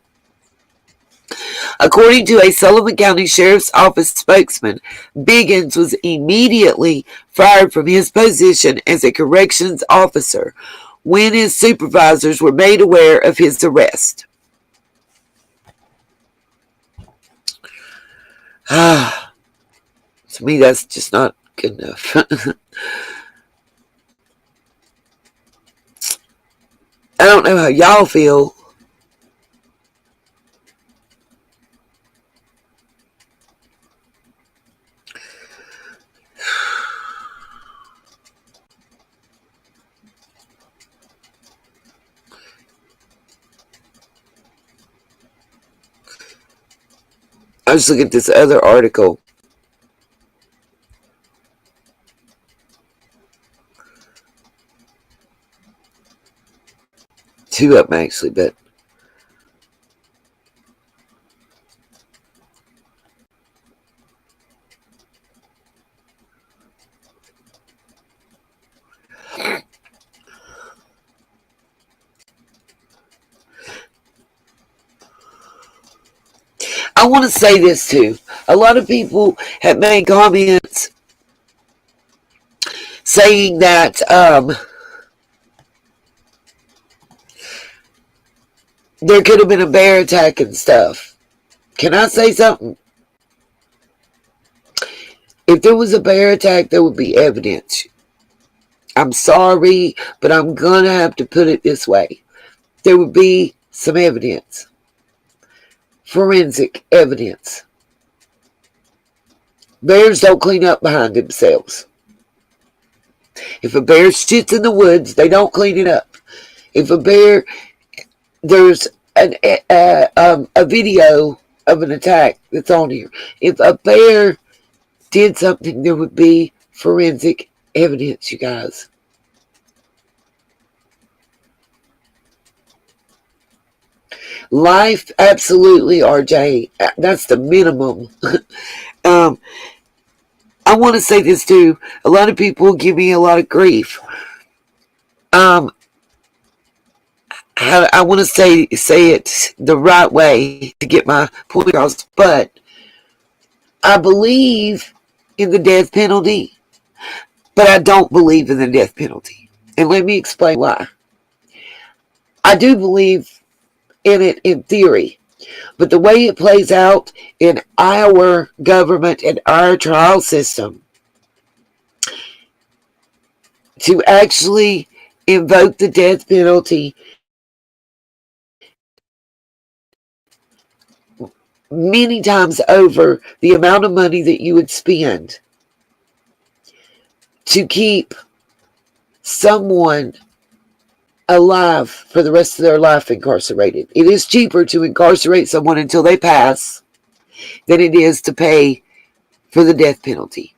According to a Sullivan County Sheriff's Office spokesman, Biggins was immediately fired from his position as a corrections officer when his supervisors were made aware of his arrest. To me, that's just not good enough. I don't know how y'all feel. I was looking at this other article. Two of them actually, but I want to say this too. A lot of people have made comments saying that there could have been a bear attack and stuff. Can I say something? If there was a bear attack, there would be evidence. I'm sorry, but I'm going to have to put it this way. There would be some evidence. Forensic evidence. Bears don't clean up behind themselves. If a bear shits in the woods, they don't clean it up. If a bear, there's a video of an attack that's on here. If a bear did something, there would be forensic evidence, you guys. Life, absolutely, RJ. That's the minimum. I want to say this too. A lot of people give me a lot of grief. I want to say it the right way to get my point across, but I believe in the death penalty, but I don't believe in the death penalty. And let me explain why. I do believe in it in theory, but the way it plays out in our government and our trial system, to actually invoke the death penalty many times over the amount of money that you would spend to keep someone alive for the rest of their life incarcerated. It is cheaper to incarcerate someone until they pass than it is to pay for the death penalty.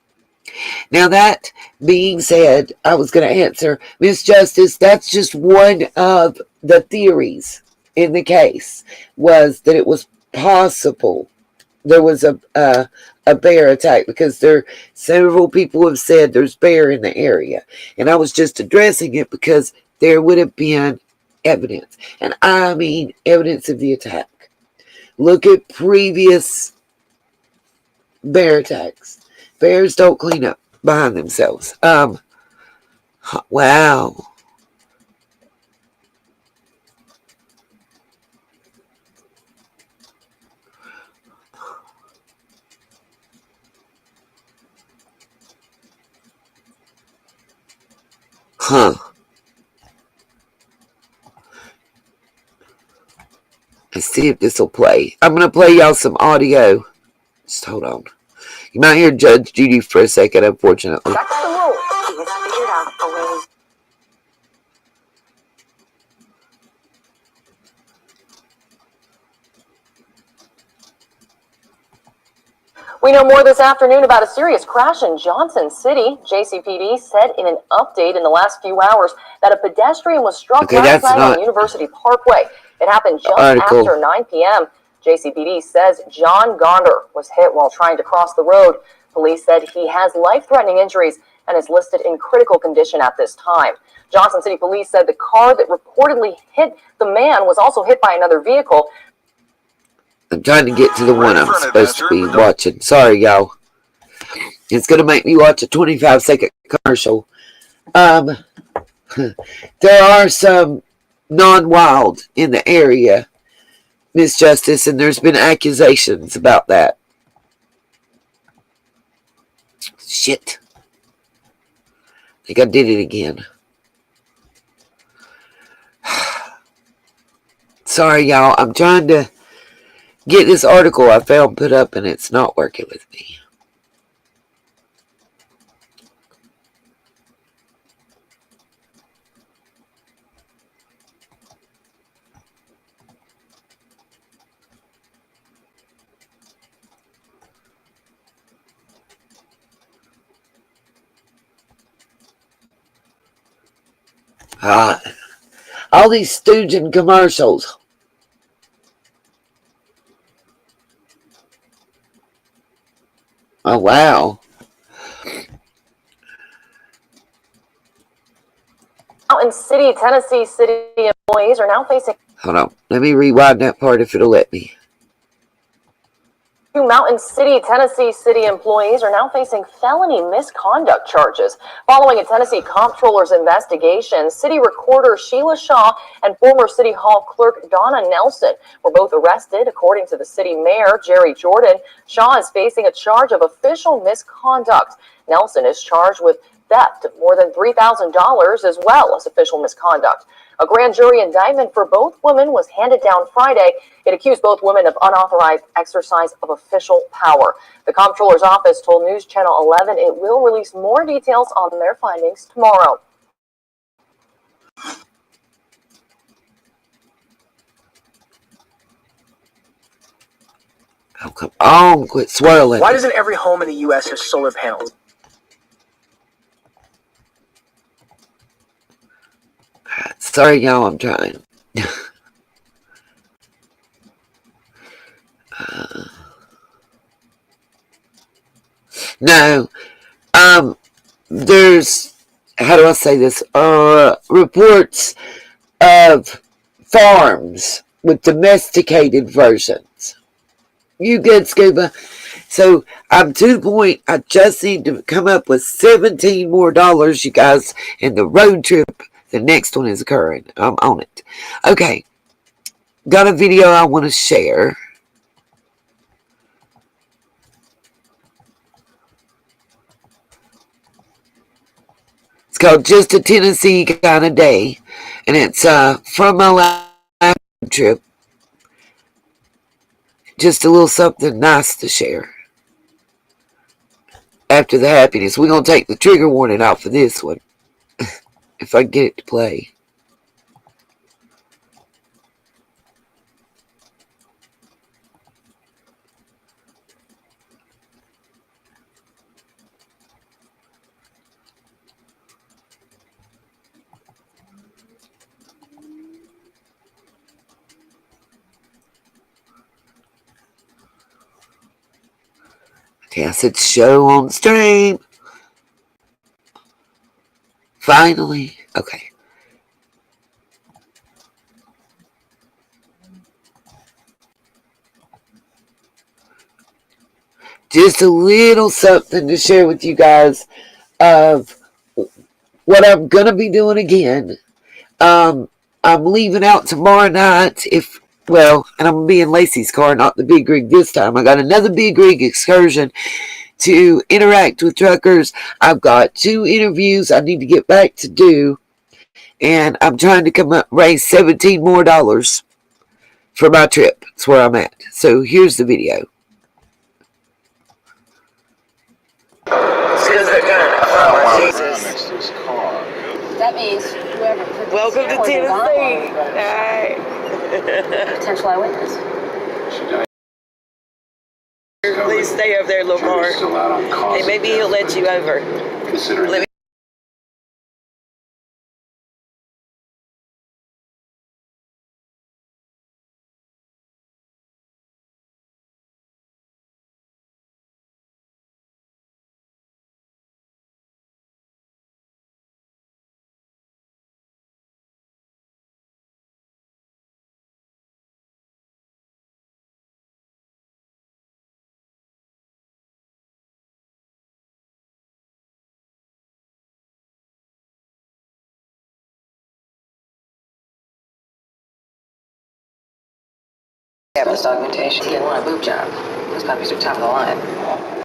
Now, that being said, I was going to answer, Miss Justice, that's just one of the theories in the case, was that it was possible there was a bear attack, because several people have said there's bear in the area, and I was just addressing it because there would have been evidence, and I mean evidence of the attack. Look at previous bear attacks. Bears don't clean up behind themselves. Wow. Huh. Let's see if this will play. I'm going to play y'all some audio. Just hold on. You might hear Judge Judy for a second, unfortunately. That's the rule. He has figured out a way. We know more this afternoon about a serious crash in Johnson City. JCPD said in an update in the last few hours that a pedestrian was struck last night on University Parkway. It happened just after 9 p.m. JCPD says John Gonder was hit while trying to cross the road. Police said he has life-threatening injuries and is listed in critical condition at this time. Johnson City Police said the car that reportedly hit the man was also hit by another vehicle. I'm trying to get to the one I'm supposed to be watching. Sorry, y'all. It's going to make me watch a 25-second commercial. There are some non-wild in the area, Miss Justice, and there's been accusations about that. Shit. I think I did it again. Sorry, y'all. I'm trying to get this article I found put up, and it's not working with me. All these stooging commercials. Oh, wow. Mountain City, Tennessee city employees are now facing... Hold on. Let me rewind that part if it'll let me. Two Mountain City, Tennessee city employees are now facing felony misconduct charges following a Tennessee comptroller's investigation. City recorder Sheila Shaw and former City Hall clerk Donna Nelson were both arrested, according to the city mayor, Jerry Jordan. Shaw is facing a charge of official misconduct. Nelson is charged with theft of more than $3,000 as well as official misconduct. A grand jury indictment for both women was handed down Friday. It accused both women of unauthorized exercise of official power. The comptroller's office told News Channel 11 it will release more details on their findings tomorrow. Oh, come on, quit swirling. Why doesn't every home in the U.S. have solar panels? Sorry, y'all, I'm trying. No, there's, how do I say this? Reports of farms with domesticated versions. You good, Scuba? So I'm to the point, I just need to come up with $17 more, you guys, and the road trip, the next one is occurring. I'm on it. Okay. Got a video I want to share. It's called Just a Tennessee Kind of Day. And it's from my last trip. Just a little something nice to share. After the happiness. We're going to take the trigger warning off of this one. If I get it to play. Cassett's show on stream. Finally. Okay. Just a little something to share with you guys of what I'm going to be doing again. I'm leaving out tomorrow night and I'm going to be in Lacey's car, not the big rig this time. I got another big rig excursion to interact with truckers. I've got 2 interviews I need to get back to do, and I'm trying to raise $17 more for my trip. That's where I'm at. So here's the video. That means whoever put Welcome to Tennessee. potential eyewitness. Please stay over there, little car. Hey, maybe he'll let you over. Let me Evidence augmentation. He didn't want a boob job. Those puppies are top of the line.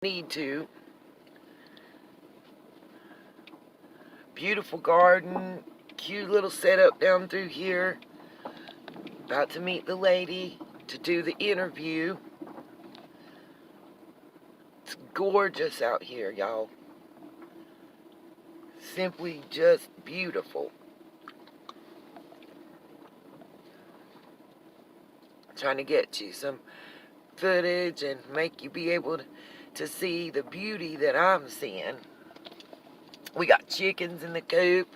Need to. Beautiful garden, cute little setup down through here. About to meet the lady to do the interview. It's gorgeous out here, y'all. Simply just beautiful. Trying to get you some footage and make you be able to see the beauty that I'm seeing. We got chickens in the coop.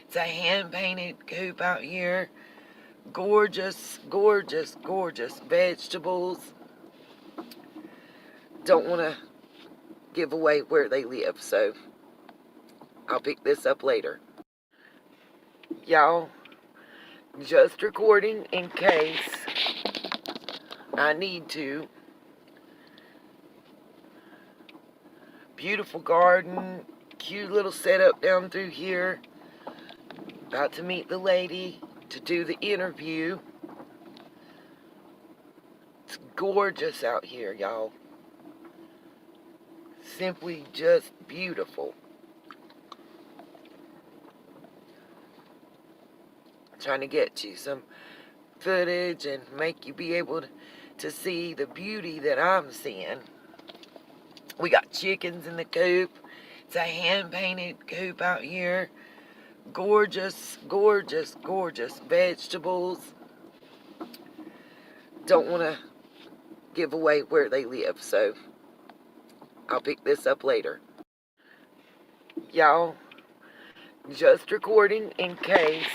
It's a hand-painted coop out here. Gorgeous, gorgeous, gorgeous vegetables. Don't want to give away where they live, so I'll pick this up later. Y'all, just recording in case I need to. Beautiful garden, cute little setup down through here. About to meet the lady to do the interview. It's gorgeous out here, y'all. Simply just beautiful. Trying to get you some footage and make you be able to see the beauty that I'm seeing. We got chickens in the coop. It's a hand-painted coop out here. Gorgeous, gorgeous, gorgeous vegetables. Don't want to give away where they live, so I'll pick this up later. Y'all, just recording in case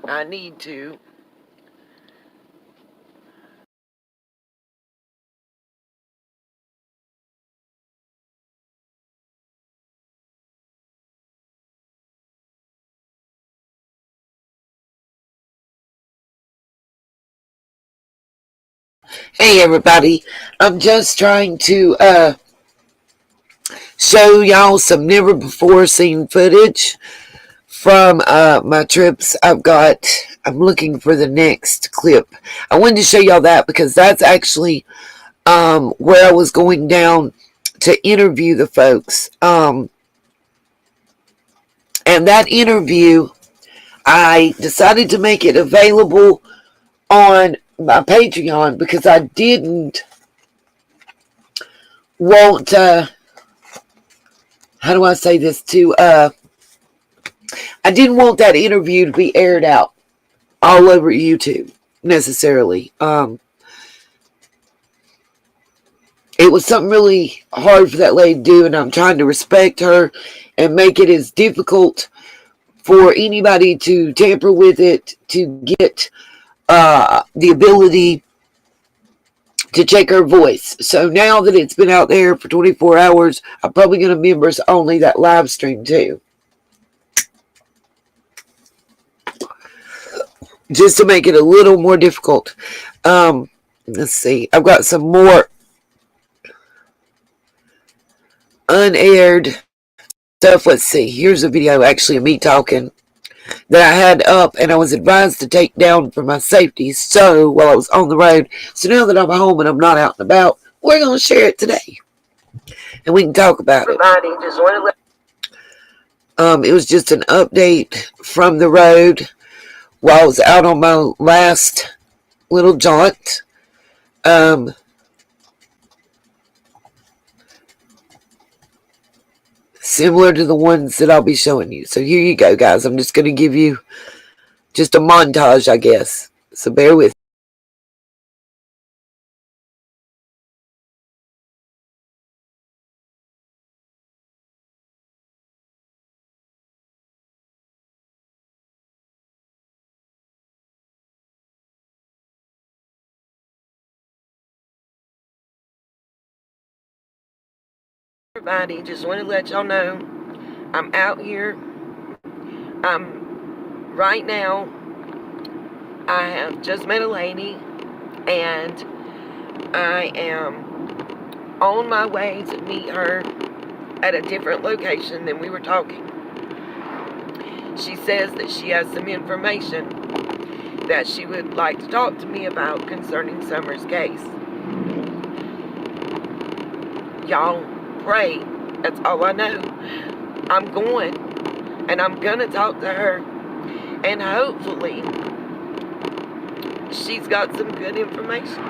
I need to. Hey everybody, I'm just trying to show y'all some never before seen footage from my trips. I'm looking for the next clip. I wanted to show y'all that because that's actually where I was going down to interview the folks. And that interview, I decided to make it available on my Patreon because I didn't want, how do I say this, I didn't want that interview to be aired out all over YouTube necessarily. It was something really hard for that lady to do, and I'm trying to respect her and make it as difficult for anybody to tamper with it to get the ability to check her voice. So now that it's been out there for 24 hours, I'm probably going to members only that live stream too. Just to make it a little more difficult. Let's see. I've got some more unaired stuff. Let's see. Here's a video actually of me talking that I had up and I was advised to take down for my safety. So while I was on the road. So now that I'm home and I'm not out and about, we're going to share it today. And we can talk about it. It was just an update from the road while I was out on my last little jaunt. Similar to the ones that I'll be showing you. So here you go, guys. I'm just going to give you just a montage, I guess. So bear with me. Everybody, just want to let y'all know I'm out here. Right now, I have just met a lady and I am on my way to meet her at a different location than we were talking. She says that she has some information that she would like to talk to me about concerning Summer's case. y'all pray. That's all I know. I'm going, and I'm gonna talk to her, and hopefully she's got some good information.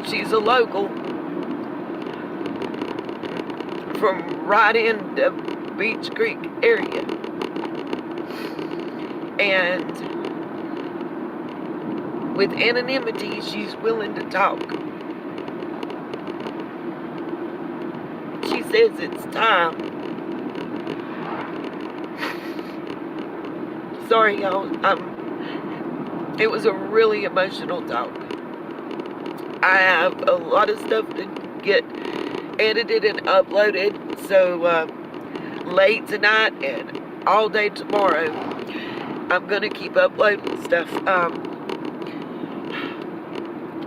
She's a local from right in the Beach Creek area, and with anonymity, she's willing to talk. She says it's time. Sorry, y'all. It was a really emotional talk. I have a lot of stuff to get edited and uploaded, so late tonight and all day tomorrow, I'm gonna keep uploading stuff.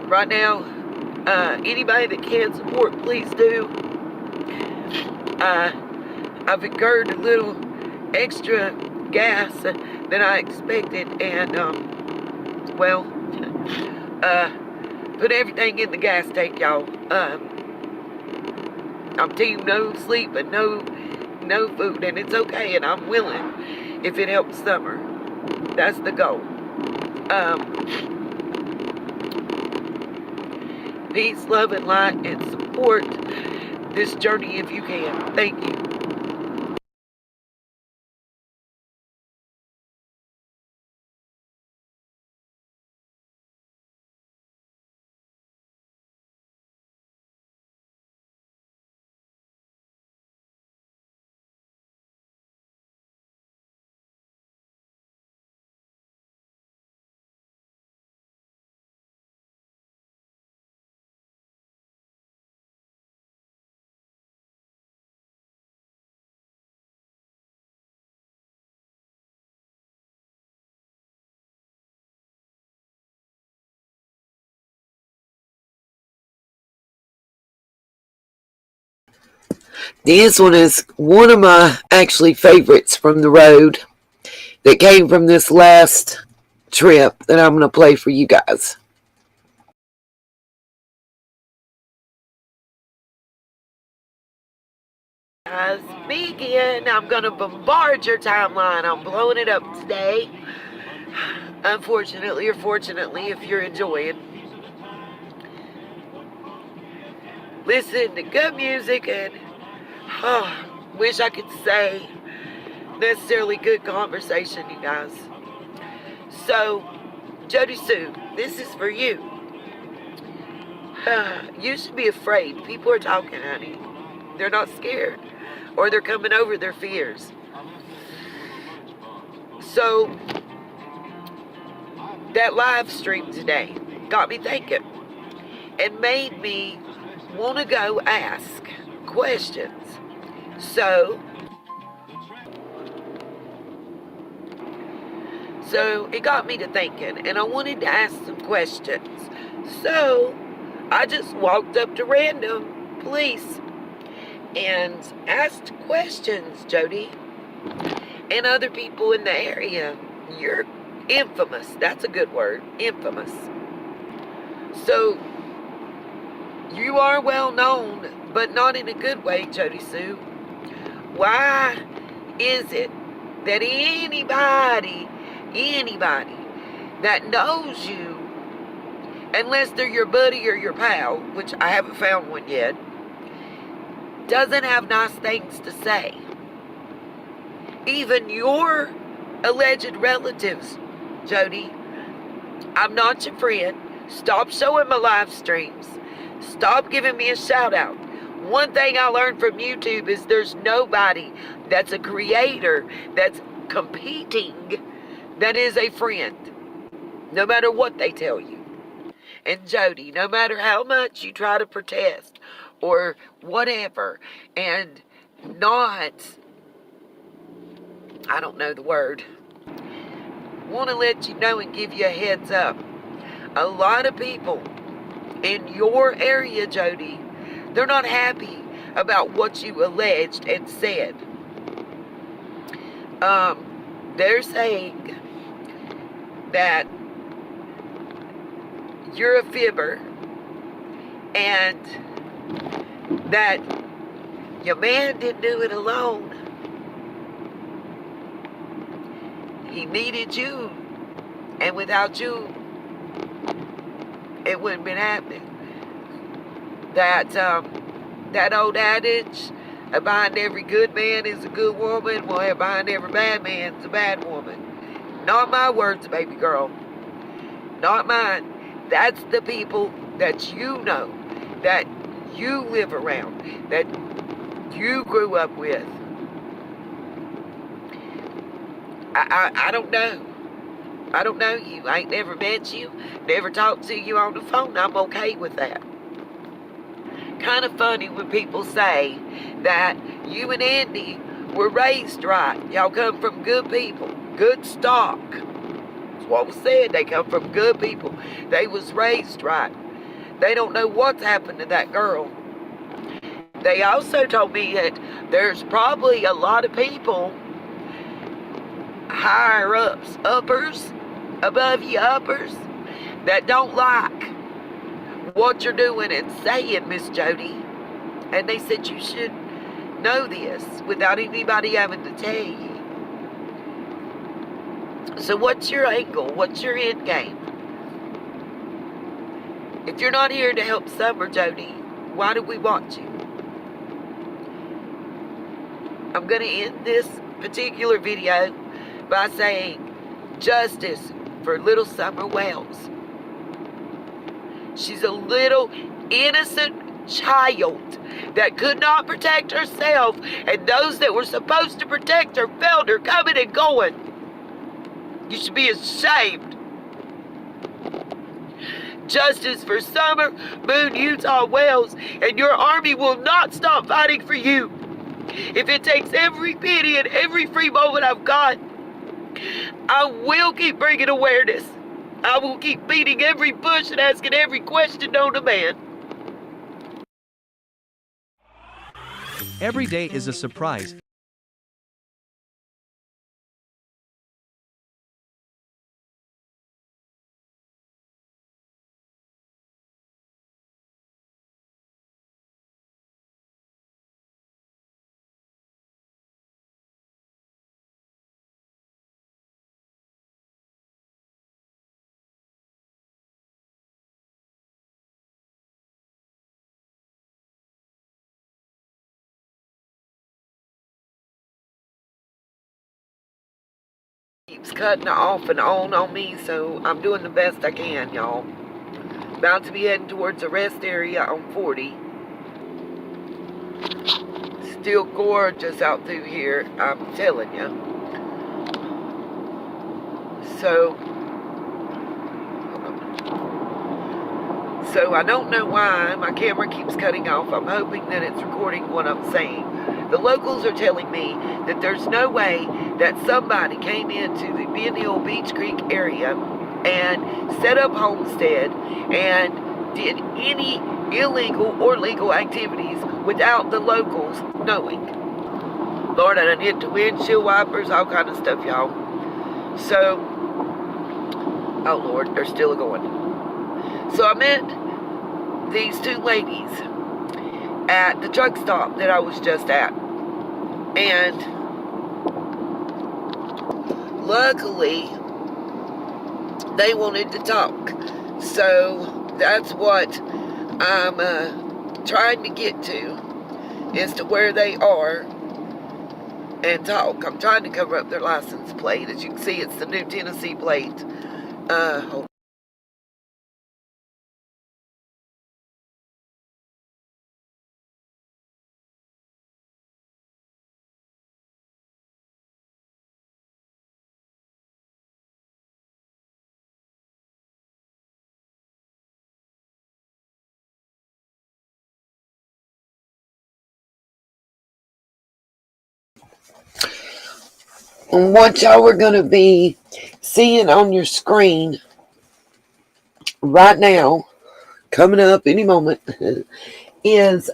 Right now, anybody that can support, please do. I've incurred a little extra gas than I expected, and well, put everything in the gas tank, y'all. I'm team no sleep and no food, and it's okay, and I'm willing if it helps Summer. That's the goal. Peace, love, and light, and support this journey if you can. Thank you. This one is one of my actually favorites from the road that came from this last trip that I'm going to play for you guys. Me again. I'm going to bombard your timeline. I'm blowing it up today. Unfortunately or fortunately, if you're enjoying. Listen to good music and wish I could say necessarily good conversation, you guys. So, Jody Sue, this is for you. You should be afraid. People are talking, honey. They're not scared. Or they're coming over their fears. So, that live stream today got me thinking. And made me want to go ask questions. So it got me to thinking, and I wanted to ask some questions. So I just walked up to random police and asked questions, Jody, and other people in the area. You're infamous. That's a good word. Infamous. So you are well known, but not in a good way, Jody Sue. Why is it that anybody that knows you, unless they're your buddy or your pal, which I haven't found one yet, doesn't have nice things to say? Even your alleged relatives, Jody. I'm not your friend. Stop showing my live streams. Stop giving me a shout out. One thing I learned from YouTube is there's nobody that's a creator that's competing that is a friend, no matter what they tell you. And Jody, no matter how much you try to protest or whatever, and not, I don't know the word, want to let you know and give you a heads up. A lot of people in your area, Jody, they're not happy about what you alleged and said. They're saying that you're a fibber and that your man didn't do it alone. He needed you, and without you, it wouldn't have been happening. That old adage, behind every good man is a good woman, well, behind every bad man is a bad woman. Not my words, baby girl. Not mine. That's the people that you know, that you live around, that you grew up with. I don't know. I don't know you. I ain't never met you, never talked to you on the phone. I'm okay with that. Kind of funny when people say that you and Andy were raised right. Y'all come from good people, good stock. That's what was said. They come from good people. They was raised right. They don't know what's happened to that girl. They also told me that there's probably a lot of people, higher ups, uppers, above you uppers, that don't like what you're doing and saying, Miss Jody. And they said you should know this without anybody having to tell you. So what's your angle? What's your end game? If you're not here to help Summer, Jody, why do we want you? I'm going to end this particular video by saying justice for little Summer Wells. She's a little innocent child that could not protect herself, and those that were supposed to protect her failed her coming and going. You should be ashamed. Justice for Summer Moon Utah Wells, and your army will not stop fighting for you. If it takes every penny and every free moment I've got, I will keep bringing awareness. I will keep beating every bush and asking every question known to man. Every day is a surprise. Keeps cutting off and on me, so I'm doing the best I can, y'all. About to be heading towards the rest area on 40. Still gorgeous out through here, I'm telling you. So I don't know why my camera keeps cutting off. I'm hoping that it's recording what I'm saying. The locals are telling me that there's no way that somebody came into the Ben Hill Beach Creek area and set up homestead and did any illegal or legal activities without the locals knowing. Lord, I done hit the windshield wipers, all kind of stuff, y'all. So, oh Lord, they're still going. So I met these two ladies at the truck stop that I was just at. And luckily, they wanted to talk. So that's what I'm trying to get to, as to where they are and talk. I'm trying to cover up their license plate. As you can see, it's the new Tennessee plate. What y'all are going to be seeing on your screen right now, coming up any moment, is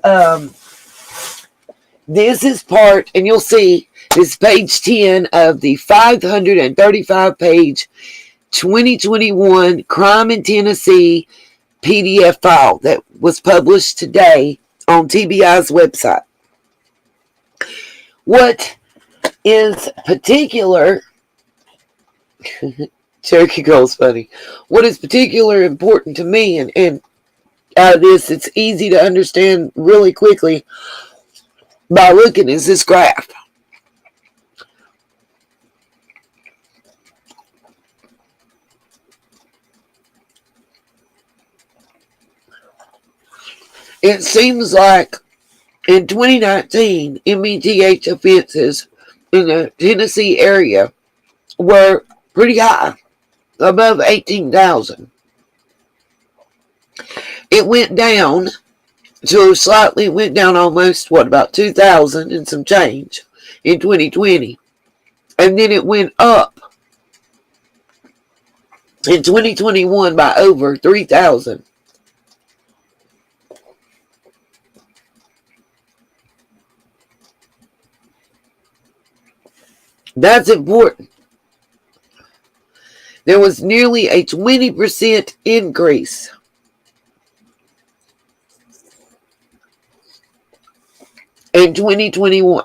this is part, and you'll see this page 10 of the 535 page 2021 Crime in Tennessee PDF file that was published today on TBI's website. What is particular, Cherokee Girl's funny, what is particular important to me, and out of this, it's easy to understand really quickly by looking, is this graph. It seems like in 2019, METH offenses in the Tennessee area were pretty high, above 18,000. It went down went down almost, about 2,000 and some change in 2020. And then it went up in 2021 by over 3,000. That's important. There was nearly a 20% increase in 2021.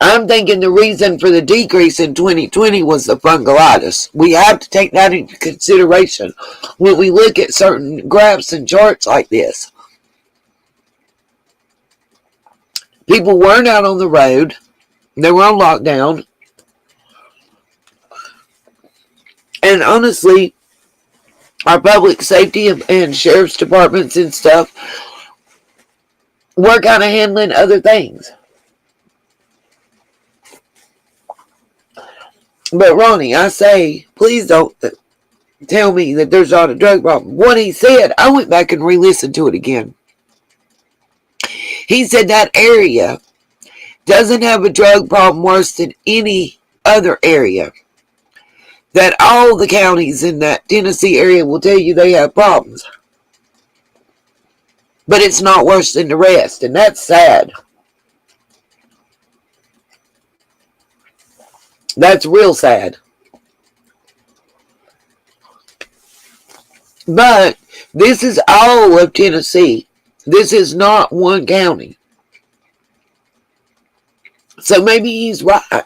I'm thinking the reason for the decrease in 2020 was the fungulitis. We have to take that into consideration when we look at certain graphs and charts like this. People weren't out on the road. They were on lockdown. And honestly, our public safety and sheriff's departments and stuff were kind of handling other things. But Ronnie, I say, please don't tell me that there's not a drug problem. What he said, I went back and re-listened to it again. He said that area doesn't have a drug problem worse than any other area. That all the counties in that Tennessee area will tell you they have problems. But it's not worse than the rest, and that's sad. That's real sad. But this is all of Tennessee. This is not one county. So maybe he's right.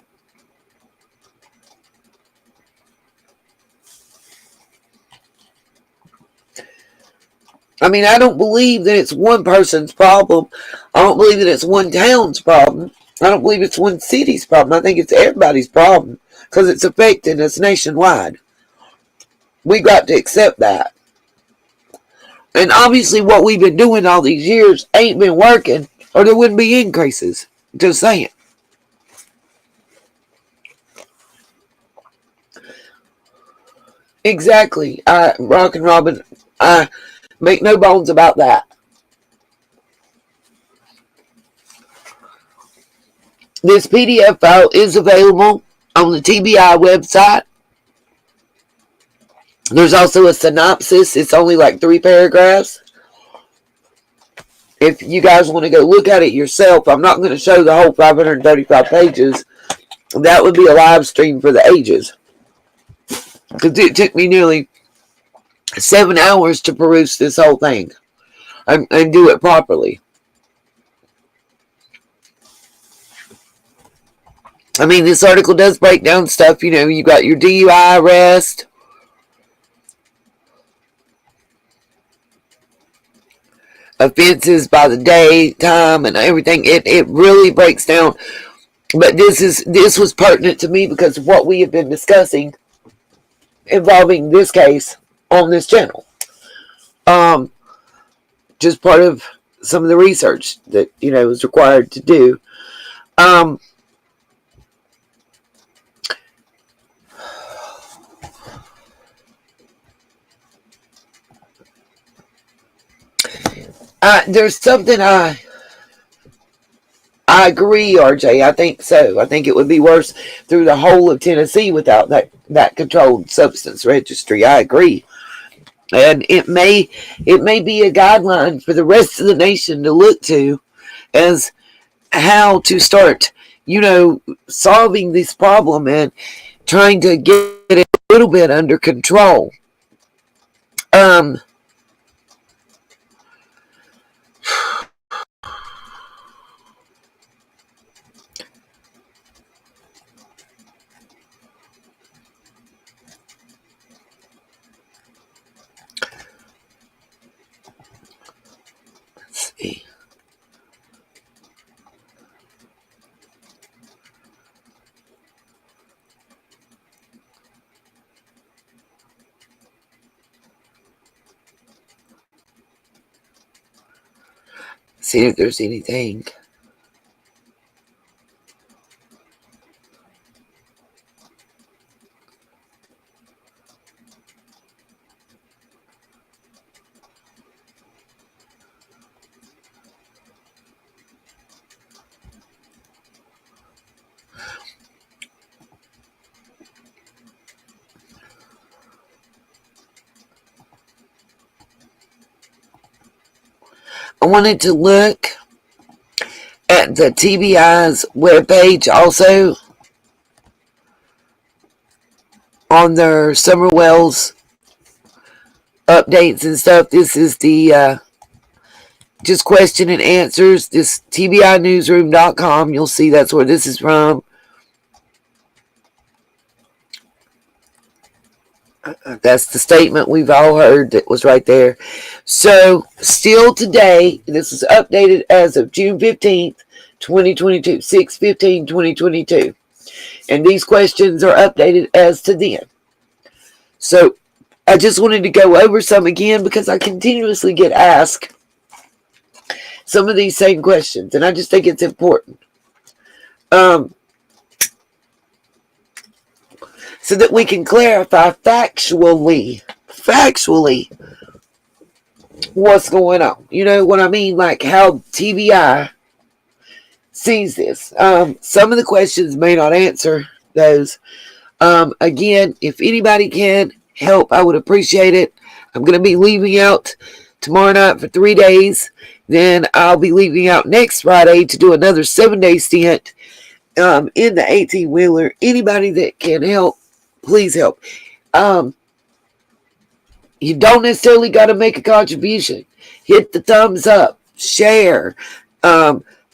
I mean, I don't believe that it's one person's problem. I don't believe that it's one town's problem. I don't believe it's one city's problem. I think it's everybody's problem because it's affecting us nationwide. We got to accept that. And obviously what we've been doing all these years ain't been working, or there wouldn't be increases. Just saying. Exactly. Rock and Robin, I make no bones about that. This PDF file is available on the TBI website. There's also a synopsis. It's only like 3 paragraphs. If you guys want to go look at it yourself, I'm not going to show the whole 535 pages. That would be a live stream for the ages. Because it took me nearly 7 hours to peruse this whole thing and do it properly. I mean, this article does break down stuff. You know, you got your DUI arrest. Offenses by the day, time, and everything. It really breaks down. But this was pertinent to me because of what we have been discussing involving this case on this channel. Just part of some of the research that, you know, was required to do. There's something I agree, RJ. I think so. I think it would be worse through the whole of Tennessee without that controlled substance registry. I agree. And it may be a guideline for the rest of the nation to look to as how to start, solving this problem and trying to get it a little bit under control. Let's see. See if there's anything. I wanted to look at the TBI's webpage also on their Summer Wells updates and stuff. This is the just question and answers. This TBInewsroom.com. You'll see that's where this is from. That's the statement we've all heard that was right there. So, still today, this is updated as of June 15th, 2022, 6/15/2022. And these questions are updated as to then. So, I just wanted to go over some again because I continuously get asked some of these same questions, and I just think it's important. So that we can clarify factually what's going on. You know what I mean? Like how TBI sees this. Some of the questions may not answer those. Again, if anybody can help, I would appreciate it. I'm going to be leaving out tomorrow night for 3 days. Then I'll be leaving out next Friday to do another 7-day stint in the 18-wheeler. Anybody that can help, please help. You don't necessarily got to make a contribution. Hit the thumbs up, share,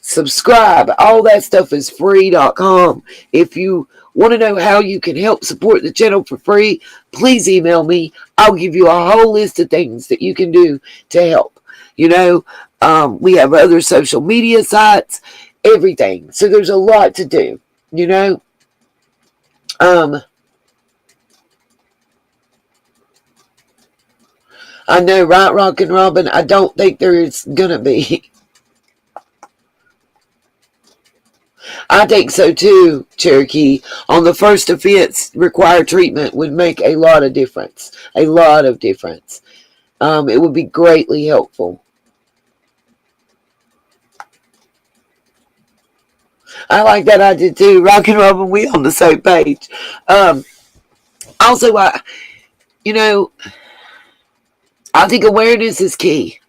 subscribe. All that stuff is free.com. If you want to know how you can help support the channel for free, please email me. I'll give you a whole list of things that you can do to help. We have other social media sites, everything. So there's a lot to do, I know, right, Rock and Robin? I don't think there's going to be. I think so too, Cherokee. On the first offense, required treatment would make a lot of difference. A lot of difference. It would be greatly helpful. I like that idea too. Rock and Robin, we on the same page. Also, I think awareness is key.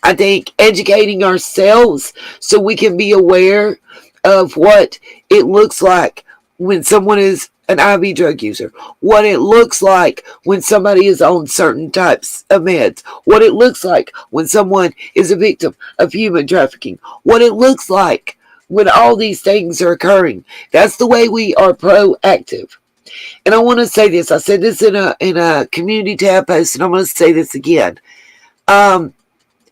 I think educating ourselves so we can be aware of what it looks like when someone is an IV drug user, what it looks like when somebody is on certain types of meds, what it looks like when someone is a victim of human trafficking, what it looks like when all these things are occurring. That's the way we are proactive. And I want to say this. I said this in a community tab post, and I'm going to say this again.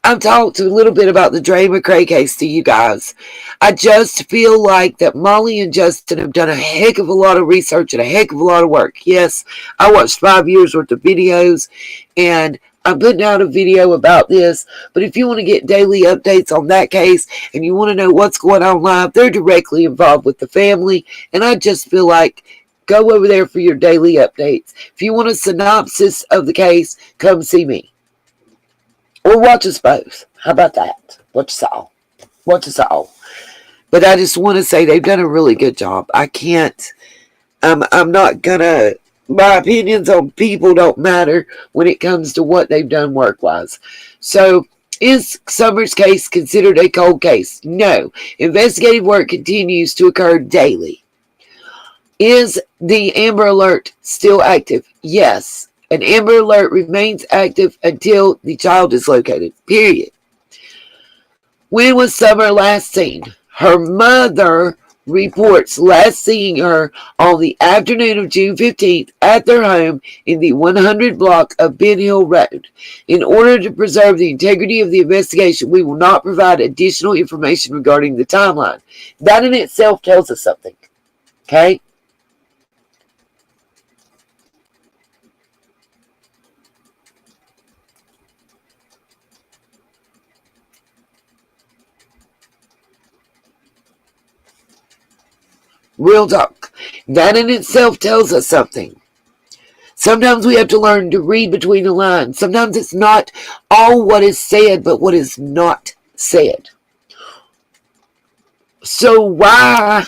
I've talked a little bit about the Dre McCray case to you guys. I just feel like that Molly and Justin have done a heck of a lot of research and a heck of a lot of work. Yes, I watched 5 years worth of videos, and I'm putting out a video about this. But if you want to get daily updates on that case and you want to know what's going on live, they're directly involved with the family. And I just feel like go over there for your daily updates. If you want a synopsis of the case, come see me. Or watch us both. How about that? Watch us all. Watch us all. But I just want to say they've done a really good job. I can't, I'm not going to, my opinions on people don't matter when it comes to what they've done work-wise. So Is Summers' case considered a cold case? No. Investigative work continues to occur daily. Is the Amber Alert still active? Yes. An Amber Alert remains active until the child is located. Period. When was Summer last seen? Her mother reports last seeing her on the afternoon of June 15th at their home in the 100 block of Ben Hill Road. In order to preserve the integrity of the investigation, we will not provide additional information regarding the timeline. That in itself tells us something. Okay? Real talk. That in itself tells us something. Sometimes we have to learn to read between the lines. Sometimes it's not all what is said, but what is not said. So why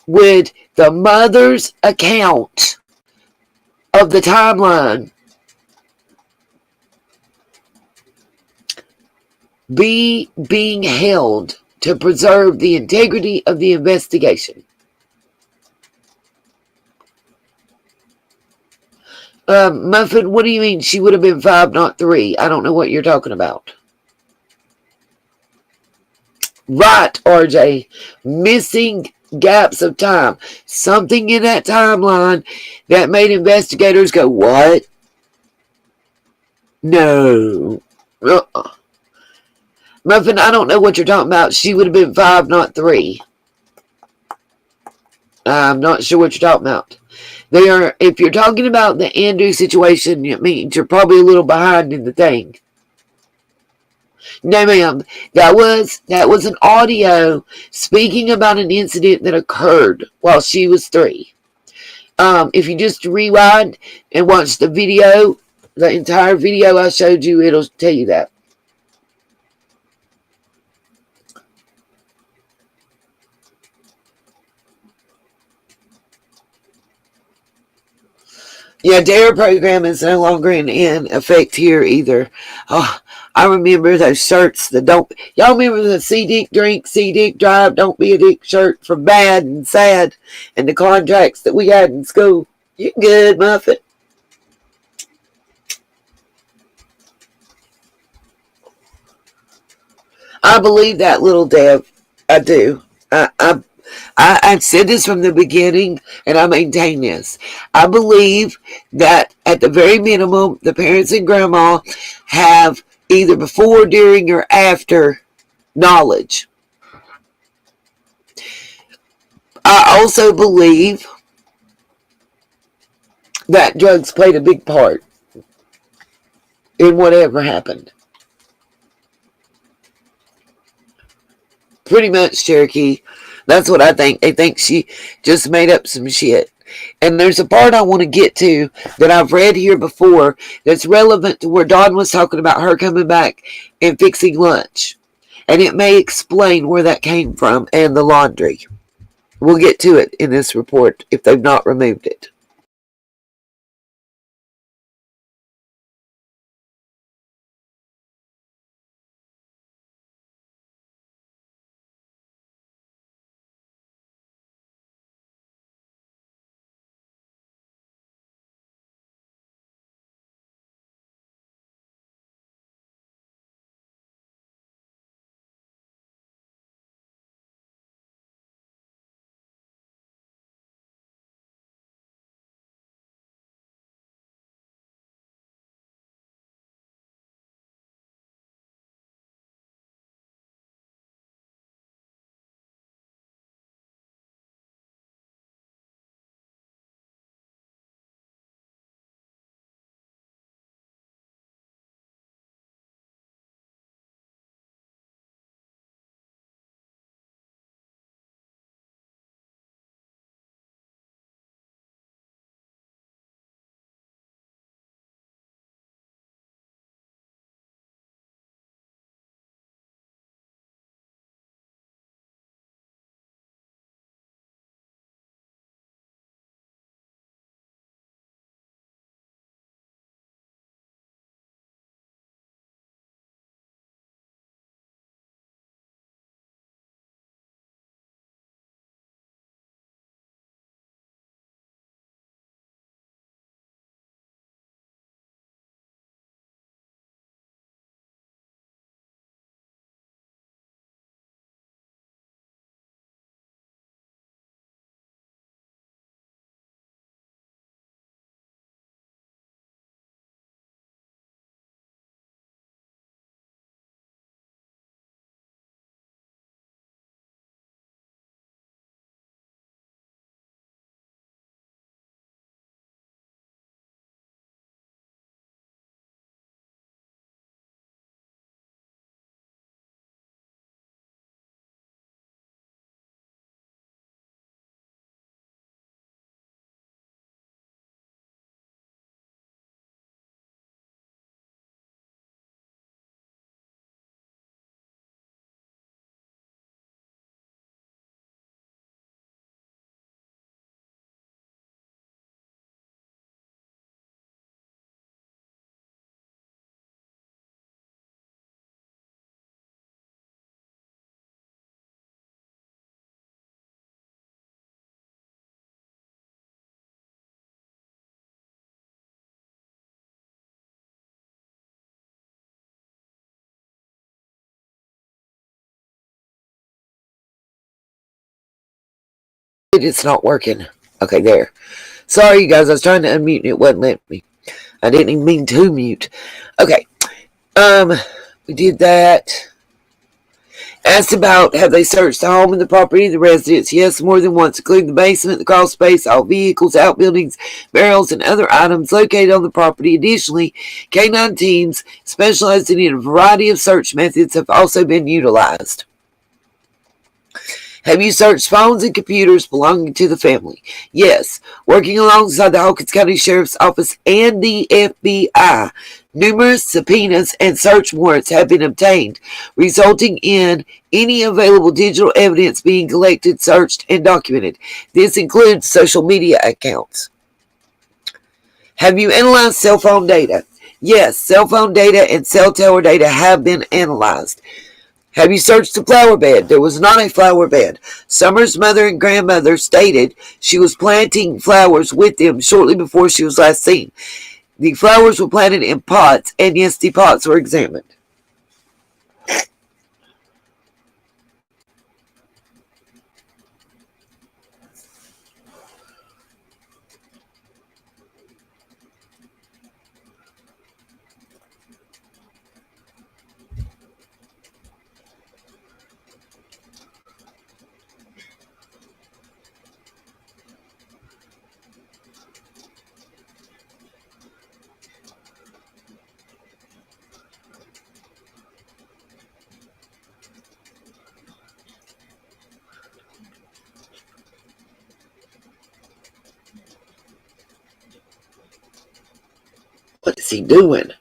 would the mother's account of the timeline be being held to preserve the integrity of the investigation? Muffin, what do you mean she would have been 5, not 3? I don't know what you're talking about. Right, RJ. Missing gaps of time. Something in that timeline that made investigators go, what? No. Muffin, I don't know what you're talking about. She would have been 5, not 3. I'm not sure what you're talking about. If you're talking about the Andrew situation, it means you're probably a little behind in the thing. No, ma'am. That was an audio speaking about an incident that occurred while she was 3. If you just rewind and watch the video, the entire video I showed you, it'll tell you that. Yeah, DARE program is no longer in effect here either. Oh, I remember those shirts that don't. Y'all remember the See Dick Drink, See Dick Drive, Don't Be a Dick shirt for Bad and Sad, and the contracts that we had in school? You good, Muffet? I believe that, little Dev. I do. I've said this from the beginning, and I maintain this. I believe that at the very minimum, the parents and grandma have either before, during, or after knowledge. I also believe that drugs played a big part in whatever happened. Pretty much, Cherokee. That's what I think. They think she just made up some shit. And there's a part I want to get to that I've read here before that's relevant to where Dawn was talking about her coming back and fixing lunch. And it may explain where that came from and the laundry. We'll get to it in this report if they've not removed it. It's not working. Okay, there. Sorry, you guys. I was trying to unmute and it wouldn't let me. I didn't even mean to mute. Okay. We did that. Asked about, have they searched the home and the property of the residents? Yes, more than once, including the basement, the crawl space, all vehicles, outbuildings, barrels, and other items located on the property. Additionally, K-9 teams specializing in a variety of search methods have also been utilized. Have you searched phones and computers belonging to the family? Yes. Working alongside the Hawkins County Sheriff's Office and the FBI, numerous subpoenas and search warrants have been obtained, resulting in any available digital evidence being collected, searched, and documented. This includes social media accounts. Have you analyzed cell phone data? Yes, cell phone data and cell tower data have been analyzed. Have you searched the flower bed? There was not a flower bed. Summer's mother and grandmother stated she was planting flowers with them shortly before she was last seen. The flowers were planted in pots, and yes, the pots were examined. What is he doing?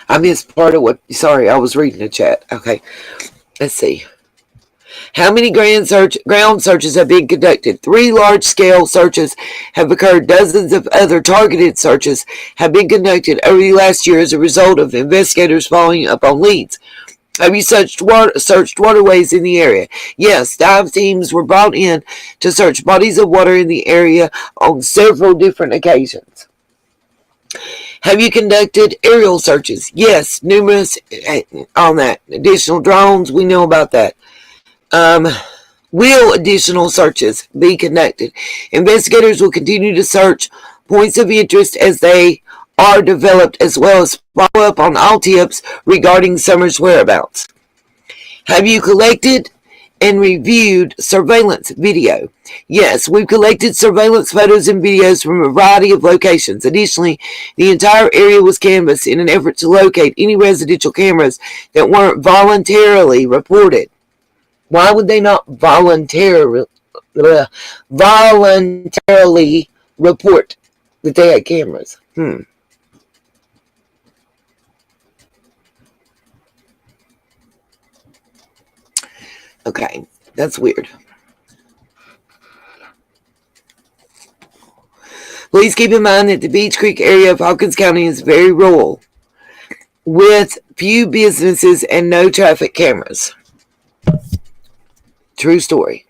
I missed part of what. Sorry, I was reading the chat. Okay, let's see. How many ground searches have been conducted? 3 large-scale searches have occurred. Dozens of other targeted searches have been conducted over the last year as a result of investigators following up on leads. Have you searched waterways in the area? Yes, dive teams were brought in to search bodies of water in the area on several different occasions. Have you conducted aerial searches? Yes, numerous on that. Additional drones, we know about that. Will additional searches be conducted? Investigators will continue to search points of interest as they are developed, as well as follow up on all tips regarding Summer's whereabouts. Have you collected and reviewed surveillance video? Yes, we've collected surveillance photos and videos from a variety of locations. Additionally, the entire area was canvassed in an effort to locate any residential cameras that weren't voluntarily reported. Why would they not voluntarily report that they had cameras? Okay, that's weird. Please keep in mind that the Beach Creek area of Hawkins County is very rural, with few businesses and no traffic cameras. True story.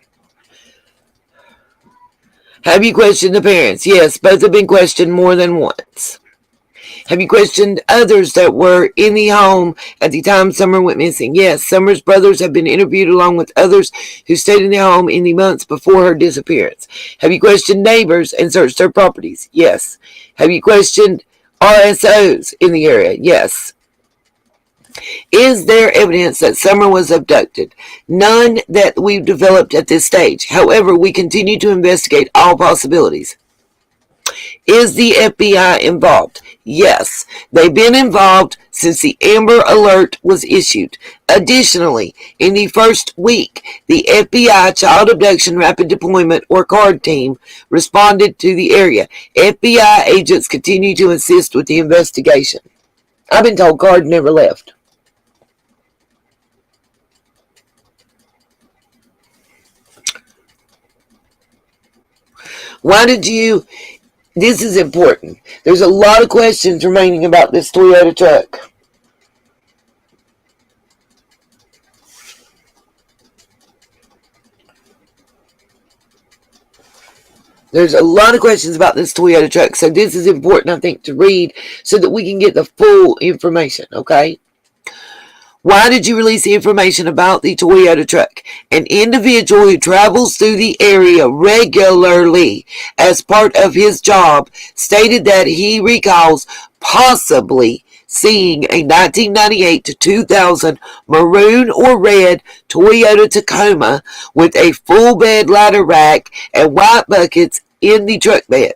Have you questioned the parents? Yes, both have been questioned more than once. Have you questioned others that were in the home at the time Summer went missing? Yes, Summer's brothers have been interviewed along with others who stayed in the home in the months before her disappearance. Have you questioned neighbors and searched their properties? Yes. Have you questioned RSOs in the area? Yes. Is there evidence that Summer was abducted? None that we've developed at this stage. However, we continue to investigate all possibilities. Is the FBI involved? Yes, they've been involved since the Amber Alert was issued. Additionally, in the first week, the FBI Child Abduction Rapid Deployment or CARD team responded to the area. FBI agents continue to assist with the investigation. I've been told CARD never left. Why did you? This is important. There's a lot of questions remaining about this Toyota truck. There's a lot of questions about this Toyota truck, so this is important, I think, to read so that we can get the full information, okay? Why did you release the information about the Toyota truck? An individual who travels through the area regularly as part of his job stated that he recalls possibly seeing a 1998 to 2000 maroon or red Toyota Tacoma with a full bed ladder rack and white buckets in the truck bed.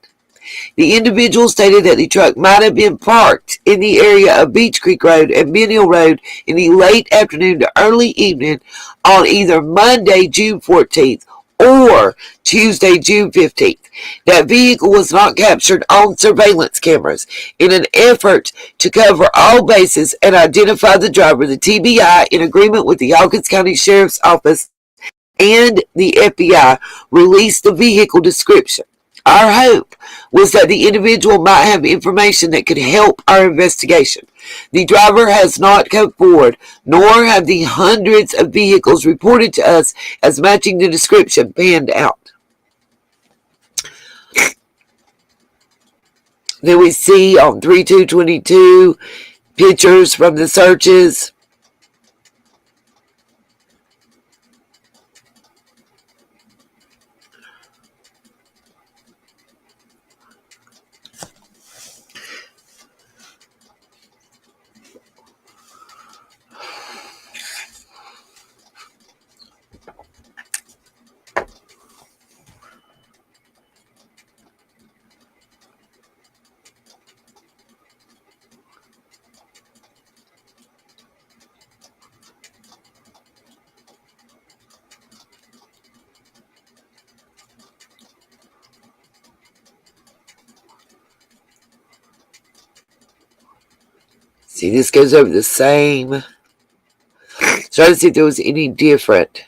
The individual stated that the truck might have been parked in the area of Beach Creek Road and Mineral Road in the late afternoon to early evening on either Monday, June 14th or Tuesday, June 15th. That vehicle was not captured on surveillance cameras. In an effort to cover all bases and identify the driver, the TBI, in agreement with the Hawkins County Sheriff's Office and the FBI, released the vehicle description. Our hope was that the individual might have information that could help our investigation. The driver has not come forward, nor have the hundreds of vehicles reported to us as matching the description panned out. Then we see on 3/2/22 pictures from the searches. See, this goes over the same. Try to see if there was any different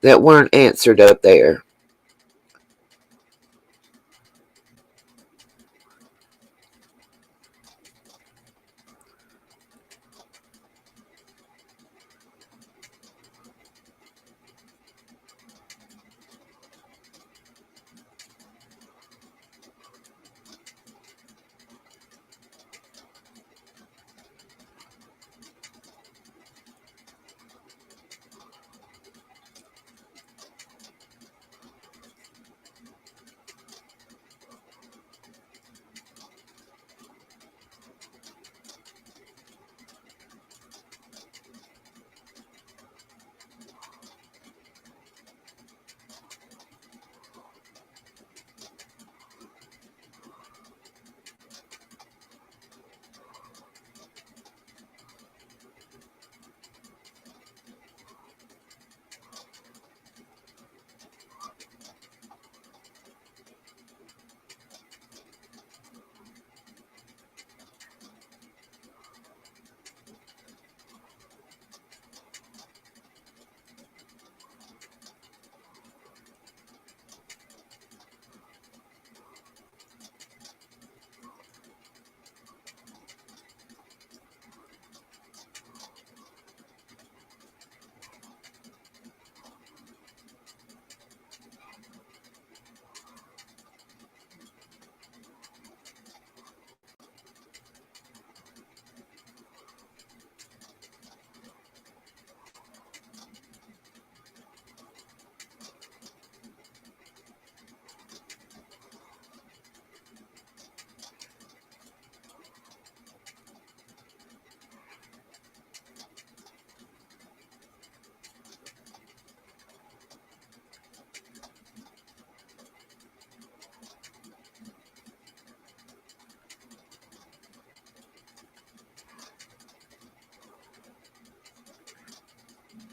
that weren't answered up there.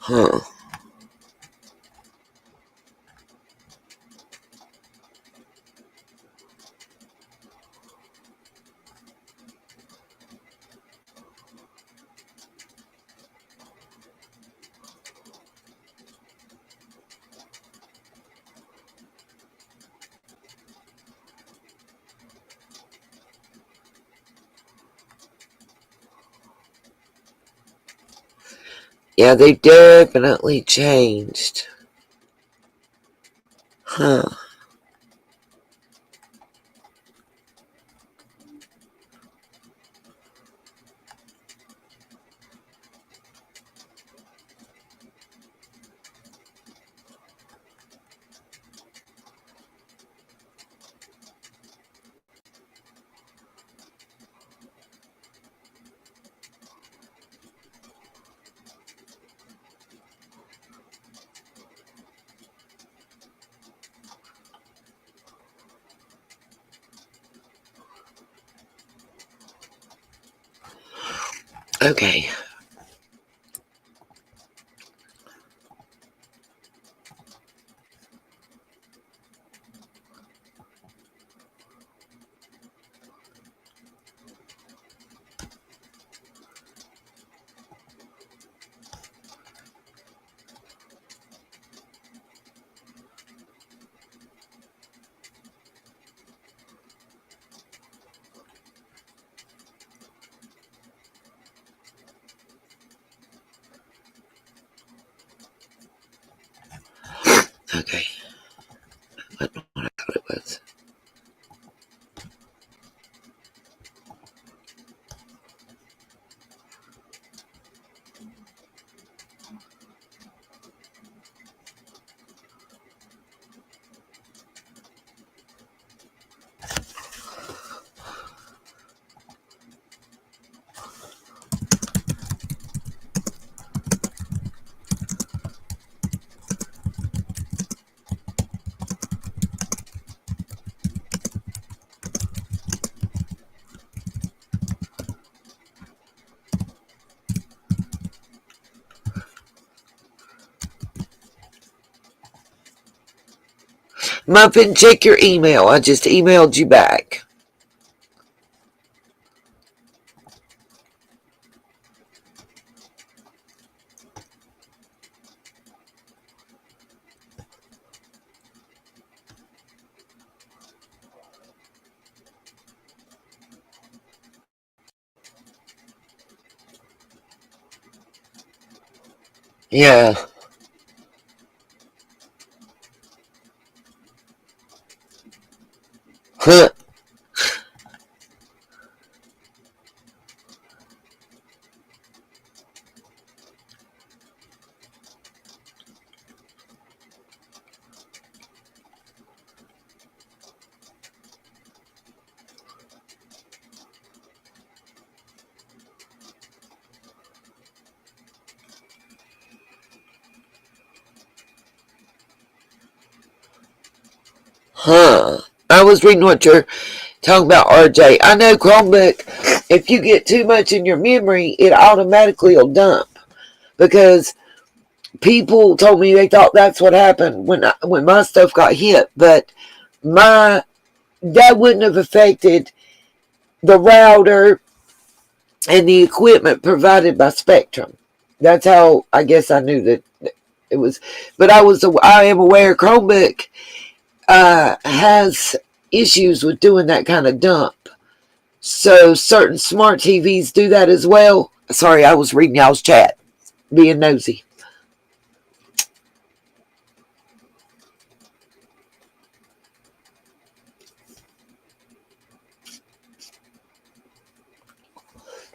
Huh. Yeah, they definitely changed. Huh. Okay. Okay. I don't know what I thought it was. Muffin, check your email. I just emailed you back. Yeah. Huh. Huh. I was reading what you're talking about, RJ. I know Chromebook, if you get too much in your memory, it automatically will dump. Because people told me they thought that's what happened when my stuff got hit. But that wouldn't have affected the router and the equipment provided by Spectrum. That's how I guess I knew that it was. But I am aware Chromebook has issues with doing that kind of dump. So certain smart TVs do that as well. Sorry, I was reading y'all's chat, being nosy.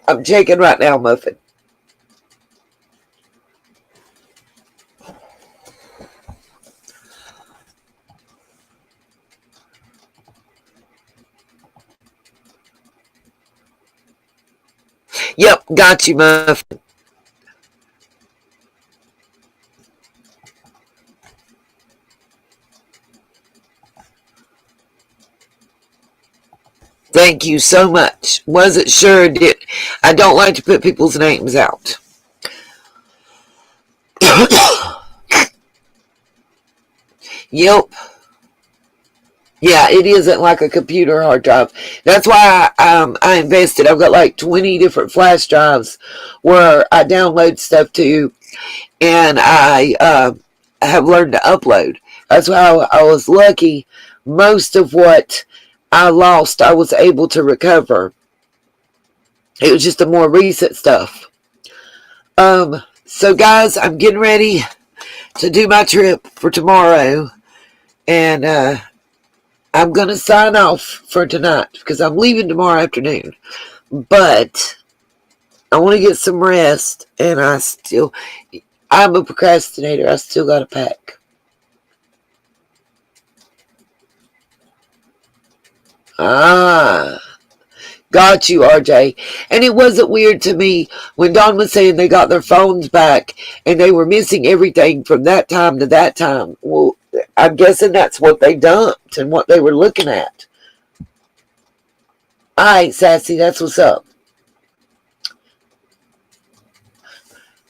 I'm checking right now, Muffin. Yep, got you, Muffin. Thank you so much. Wasn't sure did. I don't like to put people's names out. Yep. Yeah, it isn't like a computer hard drive. That's why I invested. I've got like 20 different flash drives where I download stuff to, and I have learned to upload. That's why I was lucky. Most of what I lost, I was able to recover. It was just the more recent stuff. So guys, I'm getting ready to do my trip for tomorrow, and I'm going to sign off for tonight because I'm leaving tomorrow afternoon. But I want to get some rest, and I'm a procrastinator. I still got to pack. Got you, RJ. And it wasn't weird to me when Don was saying they got their phones back and they were missing everything from that time to that time. Well, I'm guessing that's what they dumped and what they were looking at. All right, Sassy, that's what's up.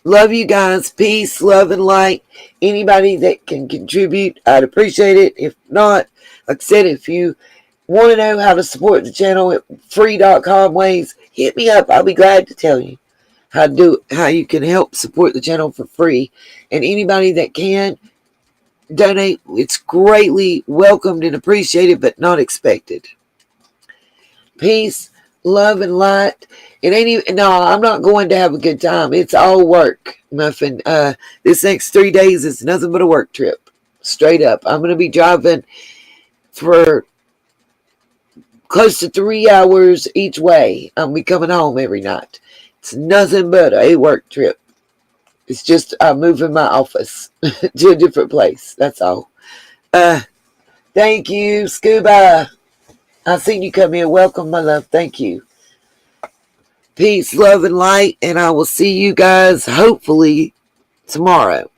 Love you guys. Peace, love, and light. Anybody that can contribute, I'd appreciate it. If not, like I said, if you want to know how to support the channel at free.com ways, hit me up. I'll be glad to tell you how you can help support the channel for free. And anybody that can donate, it's greatly welcomed and appreciated, but not expected. Peace, love, and light. It ain't even, no, I'm not going to have a good time. It's all work, Muffin. This next 3 days is nothing but a work trip. Straight up. I'm going to be driving for close to 3 hours each way. I'll be coming home every night. It's nothing but a work trip. It's just I'm moving my office to a different place. That's all. Thank you, Scuba. I seen you come in. Welcome, my love. Thank you. Peace, love, and light. And I will see you guys hopefully tomorrow.